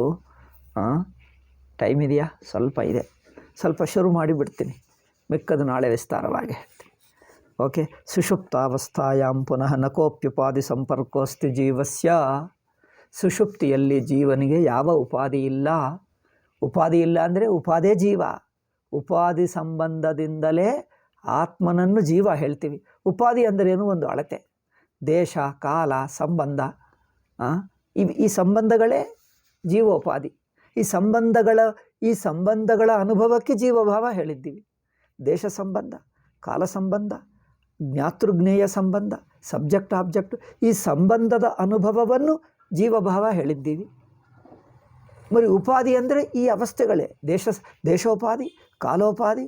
ಟೈಮ್ ಇದೆಯಾ? ಸ್ವಲ್ಪ ಇದೆ, ಸ್ವಲ್ಪ ಶುರು ಮಾಡಿಬಿಡ್ತೀನಿ, ಮಿಕ್ಕದು ನಾಳೆ ವಿಸ್ತಾರವಾಗಿ ಹೇಳ್ತೀನಿ. ಓಕೆ, ಸುಷುಪ್ತಾವಸ್ಥಾಯಾಂ ಪುನಃ ನಕೋಪ್ಯುಪಾಧಿ ಸಂಪರ್ಕೋಸ್ತಿ ಜೀವಸ್ಯ. ಸುಷುಪ್ತಿಯಲ್ಲಿ ಜೀವನಿಗೆ ಯಾವ ಉಪಾಧಿ ಇಲ್ಲ. ಉಪಾಧಿ ಇಲ್ಲ ಅಂದರೆ ಉಪಾದೇ ಜೀವ. ಉಪಾಧಿ ಸಂಬಂಧದಿಂದಲೇ ಆತ್ಮನನ್ನು ಜೀವ ಹೇಳ್ತೀವಿ. ಉಪಾಧಿ ಅಂದರೇನು? ಒಂದು ಅಳತೆ. ದೇಶ, ಕಾಲ, ಸಂಬಂಧ, ಈ ಸಂಬಂಧಗಳೇ ಜೀವೋಪಾಧಿ. ಈ ಸಂಬಂಧಗಳ ಅನುಭವಕ್ಕೆ ಜೀವಭಾವ ಹೇಳಿದ್ದೀವಿ. ದೇಶ ಸಂಬಂಧ, ಕಾಲ ಸಂಬಂಧ, ಜ್ಞಾತೃಜ್ಞೇಯ ಸಂಬಂಧ, ಸಬ್ಜೆಕ್ಟ್ ಆಬ್ಜೆಕ್ಟ್, ಈ ಸಂಬಂಧದ ಅನುಭವವನ್ನು ಜೀವಭಾವ ಹೇಳಿದ್ದೀವಿ. మరి ಉಪಾಧಿ ಅಂದರೆ ಈ ಅವಸ್ಥೆಗಳೇ. ದೇಶೋಪಾಧಿ, ಕಾಲೋಪಾಧಿ,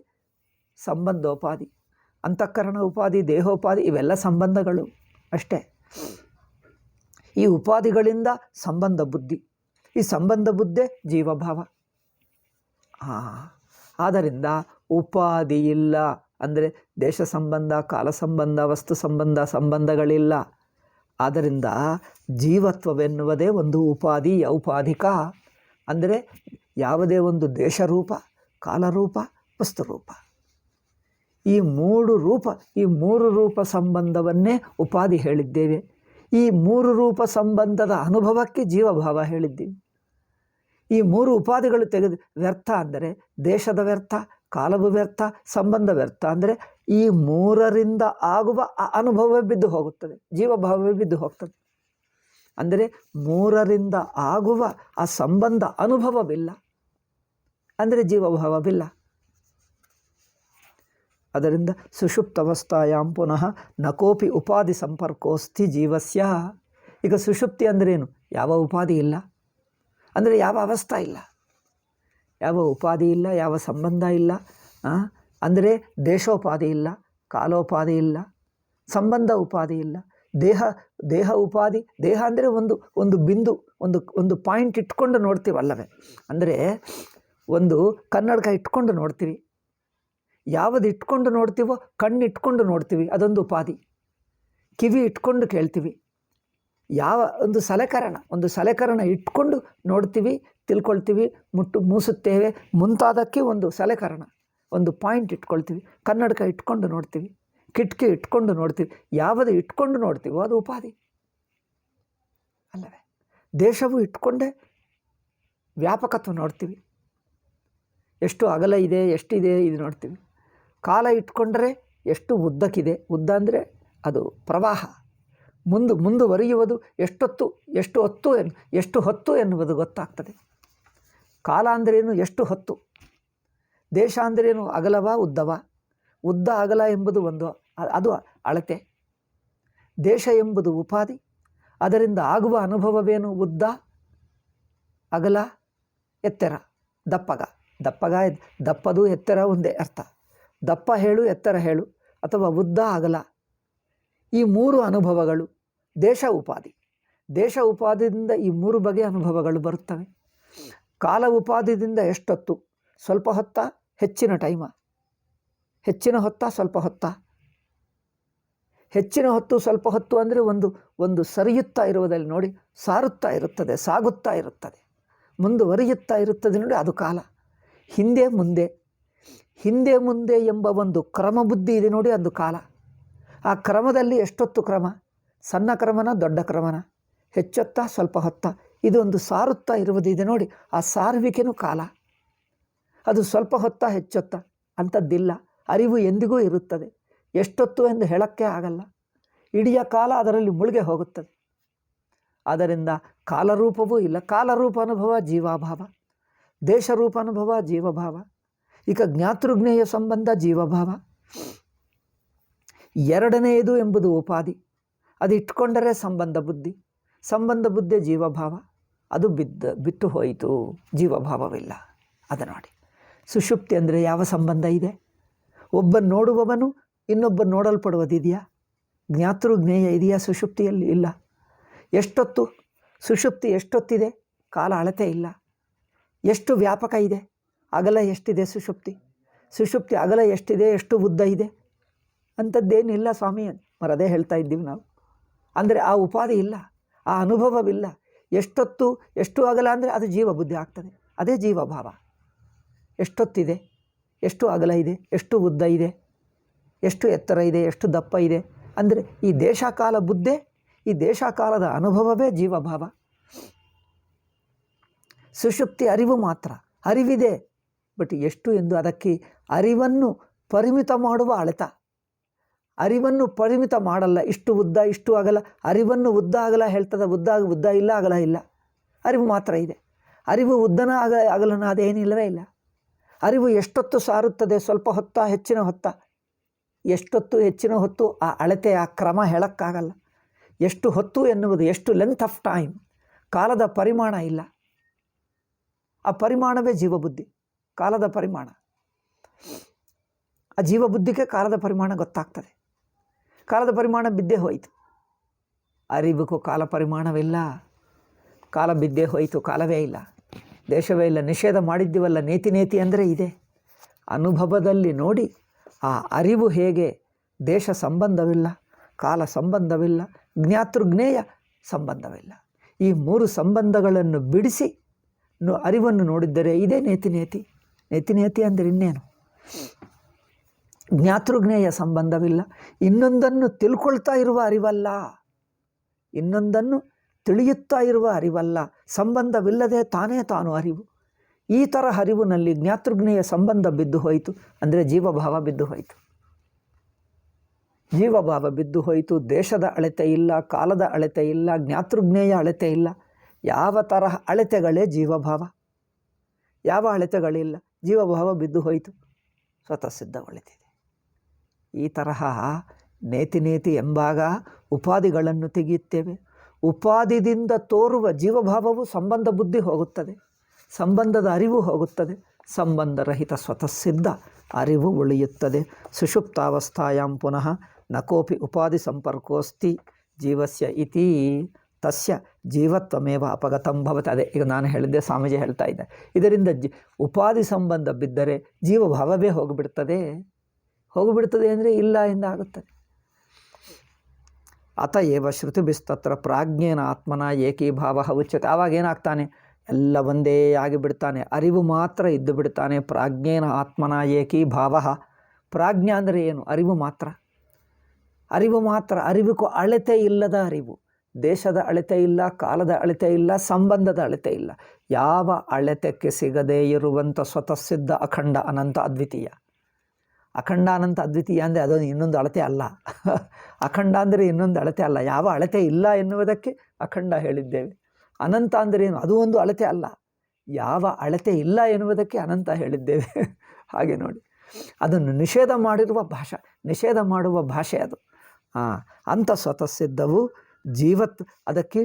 ಸಂಬಂಧೋಪಾಧಿ, ಅಂತಃಕರಣ ಉಪಾಧಿ, ದೇಹೋಪಾಧಿ, ಇವೆಲ್ಲ ಸಂಬಂಧಗಳು ಅಷ್ಟೇ. ಈ ಉಪಾಧಿಗಳಿಂದ ಸಂಬಂಧ ಬುದ್ಧಿ, ಈ ಸಂಬಂಧ ಬುದ್ಧಿ ಜೀವಭಾವ. ಆದ್ದರಿಂದ ಉಪಾಧಿ ಇಲ್ಲ ಅಂದರೆ ದೇಶ ಸಂಬಂಧ, ಕಾಲ ಸಂಬಂಧ, ವಸ್ತು ಸಂಬಂಧ, ಸಂಬಂಧಗಳಿಲ್ಲ. ಆದ್ದರಿಂದ ಜೀವತ್ವವೆನ್ನುವುದೇ ಒಂದು ಉಪಾಧಿ. ಔಪಾಧಿಕ ಅಂದರೆ ಯಾವುದೇ ಒಂದು ದೇಶರೂಪ, ಕಾಲರೂಪ, ವಸ್ತುರೂಪ, ಈ ಮೂರು ರೂಪ ಸಂಬಂಧವನ್ನೇ ಉಪಾಧಿ ಹೇಳಿದ್ದೇವೆ. ಈ ಮೂರು ರೂಪ ಸಂಬಂಧದ ಅನುಭವಕ್ಕೆ ಜೀವಭಾವ ಹೇಳಿದ್ದೀವಿ. ಈ ಮೂರು ಉಪಾಧಿಗಳು ತೆಗೆದು ವ್ಯರ್ಥ ಅಂದರೆ ದೇಶದ ವ್ಯರ್ಥ, ಕಾಲವು ವ್ಯರ್ಥ, ಸಂಬಂಧ ವ್ಯರ್ಥ ಅಂದರೆ ಈ ಮೂರರಿಂದ ಆಗುವ ಅನುಭವವೇ ಬಿದ್ದು ಹೋಗುತ್ತದೆ, ಜೀವಭಾವವೇ ಬಿದ್ದು ಹೋಗ್ತದೆ. ಅಂದರೆ ಮೂರರಿಂದ ಆಗುವ ಆ ಸಂಬಂಧ ಅನುಭವವಿಲ್ಲ ಅಂದರೆ ಜೀವಭಾವವಿಲ್ಲ. ಅದರಿಂದ ಸುಷುಪ್ತವಸ್ಥಾಯಾಂ ಪುನಃ ನಕೋಪಿ ಉಪಾಧಿ ಸಂಪರ್ಕೋಸ್ತಿ ಜೀವಸ್ಯ. ಈಗ ಸುಷುಪ್ತಿ ಅಂದ್ರೇನು? ಯಾವ ಉಪಾಧಿ ಇಲ್ಲ ಅಂದರೆ ಯಾವ ಅವಸ್ಥಾ ಇಲ್ಲ, ಯಾವ ಉಪಾಧಿ ಇಲ್ಲ, ಯಾವ ಸಂಬಂಧ ಇಲ್ಲ. ಅಂದರೆ ದೇಶೋಪಾಧಿ ಇಲ್ಲ, ಕಾಲೋಪಾಧಿ ಇಲ್ಲ, ಸಂಬಂಧ ಉಪಾಧಿ ಇಲ್ಲ, ದೇಹ ಉಪಾಧಿ. ದೇಹ ಅಂದರೆ ಒಂದು ಬಿಂದು, ಒಂದು ಪಾಯಿಂಟ್ ಇಟ್ಕೊಂಡು ನೋಡ್ತೀವಲ್ಲವೇ. ಅಂದರೆ ಒಂದು ಕನ್ನಡಕ ಇಟ್ಕೊಂಡು ನೋಡ್ತೀವಿ. ಯಾವುದು ಇಟ್ಕೊಂಡು ನೋಡ್ತೀವೋ, ಕಣ್ಣು ಇಟ್ಕೊಂಡು ನೋಡ್ತೀವಿ, ಅದೊಂದು ಉಪಾಧಿ. ಕಿವಿ ಇಟ್ಕೊಂಡು ಕೇಳ್ತೀವಿ. ಯಾವ ಒಂದು ಸಲಕರಣ ಇಟ್ಕೊಂಡು ನೋಡ್ತೀವಿ, ತಿಳ್ಕೊಳ್ತೀವಿ, ಮೂಸುತ್ತೇವೆ, ಮುಂತಾದಕ್ಕೆ ಒಂದು ಸಲಕರಣ, ಒಂದು ಪಾಯಿಂಟ್ ಇಟ್ಕೊಳ್ತೀವಿ. ಕನ್ನಡಕ ಇಟ್ಕೊಂಡು ನೋಡ್ತೀವಿ, ಕಿಟಕಿ ಇಟ್ಕೊಂಡು ನೋಡ್ತೀವಿ. ಯಾವುದು ಇಟ್ಕೊಂಡು ನೋಡ್ತೀವೋ ಅದು ಉಪಾಧಿ ಅಲ್ಲವೇ. ದೇಶವು ಇಟ್ಕೊಂಡೇ ವ್ಯಾಪಕತ್ವ ನೋಡ್ತೀವಿ, ಎಷ್ಟು ಅಗಲ ಇದೆ, ಎಷ್ಟಿದೆ ಇದು ನೋಡ್ತೀವಿ. ಕಾಲ ಇಟ್ಕೊಂಡ್ರೆ ಎಷ್ಟು ಉದ್ದಕ್ಕಿದೆ, ಉದ್ದ ಅಂದರೆ ಅದು ಪ್ರವಾಹ, ಮುಂದುವರಿಯುವುದು ಎಷ್ಟು ಹೊತ್ತು ಎನ್ನುವುದು ಗೊತ್ತಾಗ್ತದೆ. ಕಾಲ ಅಂದ್ರೇನು? ಎಷ್ಟು ಹೊತ್ತು. ದೇಶ ಅಂದ್ರೇನು? ಅಗಲವ ಉದ್ದವ. ಉದ್ದ ಅಗಲ ಎಂಬುದು ಅದು ಅಳತೆ. ದೇಶ ಎಂಬುದು ಉಪಾಧಿ. ಅದರಿಂದ ಆಗುವ ಅನುಭವವೇನು? ಉದ್ದ, ಅಗಲ, ಎತ್ತರ, ದಪ್ಪದು ಎತ್ತರ ಒಂದೇ ಅರ್ಥ. ದಪ್ಪ ಹೇಳು, ಎತ್ತರ ಹೇಳು, ಅಥವಾ ಉದ್ದ, ಅಗಲ, ಈ ಮೂರು ಅನುಭವಗಳು ದೇಶ ಉಪಾಧಿಯಿಂದ ಈ ಮೂರು ಬಗೆಯ ಅನುಭವಗಳು ಬರುತ್ತವೆ. ಕಾಲ ಉಪಾಧಿದಿಂದ ಎಷ್ಟೊತ್ತು? ಸ್ವಲ್ಪ ಹೊತ್ತ, ಹೆಚ್ಚಿನ ಟೈಮ, ಹೆಚ್ಚಿನ ಹೊತ್ತ, ಸ್ವಲ್ಪ ಹೊತ್ತ. ಹೆಚ್ಚಿನ ಹೊತ್ತು, ಸ್ವಲ್ಪ ಹೊತ್ತು ಅಂದರೆ ಒಂದು ಸರಿಯುತ್ತಾ ಇರುವುದಲ್ಲಿ ನೋಡಿ, ಸಾರುತ್ತಾ ಇರುತ್ತದೆ, ಸಾಗುತ್ತಾ ಇರುತ್ತದೆ, ಮುಂದುವರಿಯುತ್ತಾ ಇರುತ್ತದೆ ನೋಡಿ, ಅದು ಕಾಲ. ಹಿಂದೆ ಮುಂದೆ ಎಂಬ ಒಂದು ಕ್ರಮ ಬುದ್ಧಿ ಇದೆ ನೋಡಿ, ಅದು ಕಾಲ. ಆ ಕ್ರಮದಲ್ಲಿ ಎಷ್ಟೊತ್ತು ಕ್ರಮ? ಸಣ್ಣ ಕ್ರಮನ, ದೊಡ್ಡ ಕ್ರಮನ, ಹೆಚ್ಚೊತ್ತ, ಸ್ವಲ್ಪ ಹೊತ್ತ, ಇದೊಂದು ಸಾರುತ್ತಾ ಇರುವುದಿದೆ ನೋಡಿ, ಆ ಸಾರುವಿಕೆನೂ ಕಾಲ. ಅದು ಸ್ವಲ್ಪ ಹೊತ್ತ, ಹೆಚ್ಚೊತ್ತ ಅಂಥದ್ದಿಲ್ಲ. ಅರಿವು ಎಂದಿಗೂ ಇರುತ್ತದೆ. ಎಷ್ಟೊತ್ತು ಎಂದು ಹೇಳೋಕ್ಕೆ ಆಗಲ್ಲ. ಇಡೀ ಕಾಲ ಅದರಲ್ಲಿ ಮುಳುಗೆ ಹೋಗುತ್ತದೆ. ಆದ್ದರಿಂದ ಕಾಲರೂಪವೂ ಇಲ್ಲ. ಕಾಲರೂಪ ಅನುಭವ ಜೀವಭಾವ, ದೇಶರೂಪ ಅನುಭವ ಜೀವಭಾವ. ಈಗ ಜ್ಞಾತೃಜ್ಞೇಯ ಸಂಬಂಧ ಜೀವಭಾವ. ಎರಡನೆಯದು ಎಂಬುದು ಉಪಾಧಿ. ಅದು ಇಟ್ಕೊಂಡರೆ ಸಂಬಂಧ ಬುದ್ಧಿ ಜೀವಭಾವ. ಅದು ಬಿಟ್ಟು ಹೋಯಿತು, ಜೀವಭಾವವಿಲ್ಲ. ಅದು ನೋಡಿ, ಸುಷುಪ್ತಿ ಅಂದರೆ ಯಾವ ಸಂಬಂಧ ಇದೆ? ಒಬ್ಬ ನೋಡುವವನು ಇನ್ನೊಬ್ಬ ನೋಡಲ್ಪಡುವುದಿದೆಯಾ? ಜ್ಞಾತೃಜ್ಞೇಯ ಇದೆಯಾ ಸುಷುಪ್ತಿಯಲ್ಲಿ? ಇಲ್ಲ. ಎಷ್ಟೊತ್ತು ಸುಷುಪ್ತಿ? ಎಷ್ಟೊತ್ತಿದೆ? ಕಾಲ ಅಳತೆ ಇಲ್ಲ. ಎಷ್ಟು ವ್ಯಾಪಕ ಇದೆ? ಅಗಲ ಎಷ್ಟಿದೆ ಸುಷುಪ್ತಿ ಅಗಲ ಎಷ್ಟಿದೆ, ಎಷ್ಟು ಉದ್ದ ಇದೆ ಅಂಥದ್ದೇನಿಲ್ಲ ಸ್ವಾಮಿ. ಅದೇ ಹೇಳ್ತಾ ಇದ್ದೀವಿ ನಾವು. ಅಂದರೆ ಆ ಉಪಾಧಿ ಇಲ್ಲ, ಆ ಅನುಭವವಿಲ್ಲ. ಎಷ್ಟೊತ್ತು, ಎಷ್ಟು ಅಗಲ ಅಂದರೆ ಅದು ಜೀವ ಬುದ್ಧಿ ಆಗ್ತದೆ, ಅದೇ ಜೀವಭಾವ. ಎಷ್ಟೊತ್ತಿದೆ, ಎಷ್ಟು ಅಗಲ ಇದೆ, ಎಷ್ಟು ಉದ್ದ ಇದೆ, ಎಷ್ಟು ಎತ್ತರ ಇದೆ, ಎಷ್ಟು ದಪ್ಪ ಇದೆ ಅಂದರೆ ಈ ದೇಶಕಾಲ ಬುದ್ಧಿ, ಈ ದೇಶಕಾಲದ ಅನುಭವವೇ ಜೀವಭಾವ. ಸುಷುಪ್ತಿ ಅರಿವು ಮಾತ್ರ, ಅರಿವಿದೆ, ಬಟ್ ಎಷ್ಟು ಎಂದು ಅದಕ್ಕೆ ಅರಿವನ್ನು ಪರಿಮಿತ ಮಾಡುವ ಅಳೆತ. ಅರಿವನ್ನು ಪರಿಮಿತ ಮಾಡಲ್ಲ, ಇಷ್ಟು ಉದ್ದ ಇಷ್ಟು ಅಗಲ. ಅರಿವನ್ನು ಉದ್ದ ಅಗಲ ಹೇಳ್ತದೆ, ಉದ್ದ ಇಲ್ಲ ಅಗಲ ಇಲ್ಲ. ಅರಿವು ಮಾತ್ರ ಇದೆ. ಅರಿವು ಉದ್ದನ ಅಗಲನ ಅದೇನಿಲ್ಲವೇ ಇಲ್ಲ. ಅರಿವು ಎಷ್ಟೊತ್ತು ಸಾರುತ್ತದೆ, ಸ್ವಲ್ಪ ಹೊತ್ತ ಹೆಚ್ಚಿನ ಹೊತ್ತ, ಎಷ್ಟೊತ್ತು ಹೆಚ್ಚಿನ ಹೊತ್ತು ಆ ಅಳತೆ ಆ ಕ್ರಮ ಹೇಳೋಕ್ಕಾಗಲ್ಲ. ಎಷ್ಟು ಹೊತ್ತು ಎನ್ನುವುದು, ಎಷ್ಟು ಲೆಂತ್ ಆಫ್ ಟೈಮ್, ಕಾಲದ ಪರಿಮಾಣ ಇಲ್ಲ. ಆ ಪರಿಮಾಣವೇ ಜೀವಬುದ್ಧಿ, ಕಾಲದ ಪರಿಮಾಣ. ಆ ಜೀವಬುದ್ಧಿಗೆ ಕಾಲದ ಪರಿಮಾಣ ಗೊತ್ತಾಗ್ತದೆ. ಕಾಲದ ಪರಿಮಾಣ ಬಿದ್ದೇ ಹೋಯಿತು. ಅರಿವಿಗೂ ಕಾಲ ಪರಿಮಾಣವಿಲ್ಲ. ಕಾಲ ಬಿದ್ದೇ ಹೋಯಿತು, ಕಾಲವೇ ಇಲ್ಲ, ದೇಶವೇ ಇಲ್ಲ. ನಿಷೇಧ ಮಾಡಿದ್ದೀವಲ್ಲ, ನೇತಿ ಅಂದರೆ ಇದೆ. ಅನುಭವದಲ್ಲಿ ನೋಡಿ ಆ ಅರಿವು ಹೇಗೆ. ದೇಶ ಸಂಬಂಧವಿಲ್ಲ, ಕಾಲ ಸಂಬಂಧವಿಲ್ಲ, ಜ್ಞಾತೃಜ್ಞೇಯ ಸಂಬಂಧವಿಲ್ಲ. ಈ ಮೂರು ಸಂಬಂಧಗಳನ್ನು ಬಿಡಿಸಿ ಅರಿವನ್ನು ನೋಡಿದ್ದರೆ ಇದೇ ನೇತಿ ಅಂದರೆ ಇನ್ನೇನು. ಜ್ಞಾತೃಜ್ಞೇಯ ಸಂಬಂಧವಿಲ್ಲ, ಇನ್ನೊಂದನ್ನು ತಿಳ್ಕೊಳ್ತಾ ಇರುವ ಅರಿವಲ್ಲ, ಇನ್ನೊಂದನ್ನು ತಿಳಿಯುತ್ತಾ ಇರುವ ಅರಿವಲ್ಲ, ಸಂಬಂಧವಿಲ್ಲದೆ ತಾನೇ ತಾನು ಅರಿವು. ಈ ಥರ ಅರಿವಿನಲ್ಲಿ ಜ್ಞಾತೃಜ್ಞೇಯ ಸಂಬಂಧ ಬಿದ್ದು ಹೋಯಿತು ಅಂದರೆ ಜೀವಭಾವ ಬಿದ್ದು ಹೋಯಿತು. ಜೀವಭಾವ ಬಿದ್ದು ಹೋಯಿತು. ದೇಶದ ಅಳತೆ ಇಲ್ಲ, ಕಾಲದ ಅಳತೆ ಇಲ್ಲ, ಜ್ಞಾತೃಜ್ಞೇಯ ಅಳತೆ ಇಲ್ಲ. ಯಾವ ತರಹ ಅಳತೆಗಳೇ ಜೀವಭಾವ, ಯಾವ ಅಳತೆಗಳಿಲ್ಲ. ಜೀವಭಾವ ಬಿದ್ದು ಹೋಯಿತು, ಸ್ವತಃ ಸಿದ್ಧಗೊಳಿತಿದೆ. ಈ ತರಹ ನೇತಿ ಎಂಬಾಗ ಉಪಾಧಿಗಳನ್ನು ತೆಗೆಯುತ್ತೇವೆ. ಉಪಾಧಿದಿಂದ ತೋರುವ ಜೀವಭಾವವು ಸಂಬಂಧ ಬುದ್ಧಿ ಹೋಗುತ್ತದೆ, ಸಂಬಂಧದ ಅರಿವು ಹೋಗುತ್ತದೆ. ಸಂಬಂಧರಹಿತ ಸ್ವತಃ ಸಿದ್ಧ ಅರಿವು ಉಳಿಯುತ್ತದೆ. ಸುಷುಪ್ತಾವಸ್ಥಾಯಾಂ ಪುನಃ ನಕೋಪಿ ಉಪಾಧಿ ಸಂಪರ್ಕೋಸ್ತಿ ಜೀವಸ್ಯ ಇತಿ ತಸ್ಯ ಜೀವತ್ವಮೇವ ಅಪಗತಂ ಭವತಿ. ಅದೇ ಈಗ ನಾನು ಹೇಳಿದ್ದೆ, ಸ್ವಾಮೀಜಿ ಹೇಳ್ತಾ ಇದ್ದೆ. ಇದರಿಂದ ಉಪಾಧಿ ಸಂಬಂಧ ಬಿದ್ದರೆ ಜೀವಭಾವವೇ ಹೋಗಿಬಿಡ್ತದೆ ಅಂದರೆ ಇಲ್ಲ ಎಂದಾಗುತ್ತದೆ. ಅತಏವ ಶ್ರುತಿಭಿಸ್ತತ್ರ ಪ್ರಾಜ್ಞೇನ ಆತ್ಮನ ಏಕೀಭಾವ ಉಚ್ಯತೆ. ಆವಾಗ ಏನಾಗ್ತಾನೆ, ಎಲ್ಲ ಒಂದೇ ಆಗಿಬಿಡ್ತಾನೆ, ಅರಿವು ಮಾತ್ರ ಇದ್ದು ಬಿಡ್ತಾನೆ. ಪ್ರಾಜ್ಞೇನ ಆತ್ಮನ ಏಕೀಭಾವ. ಪ್ರಾಜ್ಞೆ ಅಂದರೆ ಏನು? ಅರಿವು ಮಾತ್ರ, ಅರಿವು ಮಾತ್ರ. ಅರಿವಿಗೂ ಅಳತೆ ಇಲ್ಲದ ಅರಿವು. ದೇಶದ ಅಳತೆ ಇಲ್ಲ, ಕಾಲದ ಅಳತೆ ಇಲ್ಲ, ಸಂಬಂಧದ ಅಳತೆ ಇಲ್ಲ. ಯಾವ ಅಳತೆಗೆ ಸಿಗದೇ ಇರುವಂಥ ಸ್ವತಃ ಸಿದ್ಧ ಅಖಂಡ ಅನಂತ ಅದ್ವಿತೀಯ. ಅಖಂಡ ಅನಂತ ಅದ್ವಿತೀಯ ಅಂದರೆ ಅದೊಂದು ಇನ್ನೊಂದು ಅಳತೆ ಅಲ್ಲ. ಅಖಂಡ ಅಂದರೆ ಇನ್ನೊಂದು ಅಳತೆ ಅಲ್ಲ. ಯಾವ ಅಳತೆ ಇಲ್ಲ ಎನ್ನುವುದಕ್ಕೆ ಅಖಂಡ ಹೇಳಿದ್ದೇವೆ. ಅನಂತ ಅಂದರೆ ಏನು? ಅದು ಒಂದು ಅಳತೆ ಅಲ್ಲ. ಯಾವ ಅಳತೆ ಇಲ್ಲ ಎನ್ನುವುದಕ್ಕೆ ಅನಂತ ಹೇಳಿದ್ದೇವೆ. ಹಾಗೆ ನೋಡಿ, ಅದನ್ನು ನಿಷೇಧ ಮಾಡುವ ಭಾಷೆ ಅದು. ಅಂಥ ಸ್ವತಃ ಸಿದ್ಧವು ಅದಕ್ಕೆ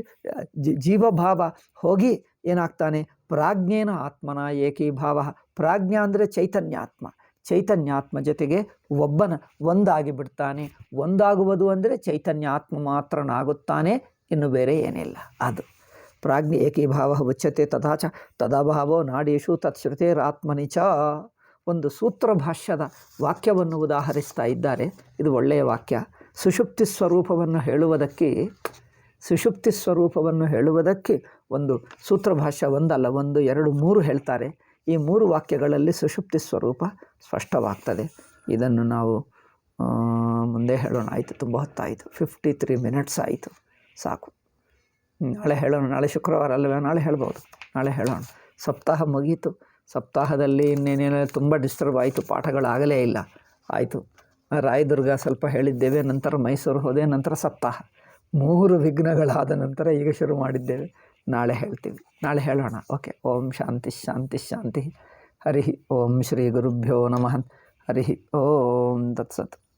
ಜೀವಭಾವ ಹೋಗಿ ಏನಾಗ್ತಾನೆ, ಪ್ರಾಜ್ಞೇನ ಆತ್ಮನ ಏಕೀಭಾವ. ಪ್ರಾಜ್ಞಾ ಅಂದರೆ ಚೈತನ್ಯಾತ್ಮ ಜೊತೆಗೆ ಒಂದಾಗಿ ಬಿಡ್ತಾನೆ. ಒಂದಾಗುವುದು ಅಂದರೆ ಚೈತನ್ಯಾತ್ಮ ಮಾತ್ರನಾಗುತ್ತಾನೆ, ಇನ್ನು ಬೇರೆ ಏನಿಲ್ಲ. ಅದು ಪ್ರಾಜ್ಞೆ ಏಕೀಭಾವ ಉಚ್ಯತೆ. ತಥಾಚ ತದಭಾವೋ ನಾಡೀಷು ತತ್ಶ್ರುತೇರಾತ್ಮನಿ ಚ. ಒಂದು ಸೂತ್ರ ಭಾಷ್ಯದ ವಾಕ್ಯವನ್ನು ಉದಾಹರಿಸ್ತಾ ಇದ್ದಾರೆ. ಇದು ಒಳ್ಳೆಯ ವಾಕ್ಯ. ಸುಷುಪ್ತಿ ಸ್ವರೂಪವನ್ನು ಹೇಳುವುದಕ್ಕೆ ಒಂದು ಸೂತ್ರ ಭಾಷ್ಯ ಒಂದಲ್ಲ, 1, 2, 3 ಹೇಳ್ತಾರೆ. ಈ 3 ವಾಕ್ಯಗಳಲ್ಲಿ ಸುಷುಪ್ತಿ ಸ್ವರೂಪ ಸ್ಪಷ್ಟವಾಗ್ತದೆ. ಇದನ್ನು ನಾವು ಮುಂದೆ ಹೇಳೋಣ. ಆಯಿತು, ತುಂಬ ಹೊತ್ತಾಯಿತು, 53 ಮಿನಿಟ್ಸ್ ಆಯಿತು, ಸಾಕು. ನಾಳೆ ಹೇಳೋಣ. ನಾಳೆ ಶುಕ್ರವಾರ ಅಲ್ಲವೇ? ನಾಳೆ ಹೇಳ್ಬೋದು, ನಾಳೆ ಹೇಳೋಣ. ಸಪ್ತಾಹ ಮುಗೀತು. ಸಪ್ತಾಹದಲ್ಲಿ ಇನ್ನೇನೇನೋ ತುಂಬ ಡಿಸ್ಟರ್ಬ್ ಆಯಿತು, ಪಾಠಗಳಾಗಲೇ ಇಲ್ಲ. ಆಯಿತು, ರಾಯದುರ್ಗ ಸ್ವಲ್ಪ ಹೇಳಿದ್ದೇವೆ, ನಂತರ ಮೈಸೂರು ಹೋದೆ, ನಂತರ ಸಪ್ತಾಹ. 3 ವಿಘ್ನಗಳಾದ ನಂತರ ಈಗ ಶುರು ಮಾಡಿದ್ದೇವೆ. ನಾಳೆ ಹೇಳ್ತೀವಿ, ನಾಳೆ ಹೇಳೋಣ. ಓಕೆ. ಓಂ ಶಾಂತಿ ಶಾಂತಿ ಶಾಂತಿ. ಹರಿ ಓಂ ಶ್ರೀ ಗುರುಭ್ಯೋ ನಮಃ. ಹರಿ ಓಂ ತತ್ಸತ್.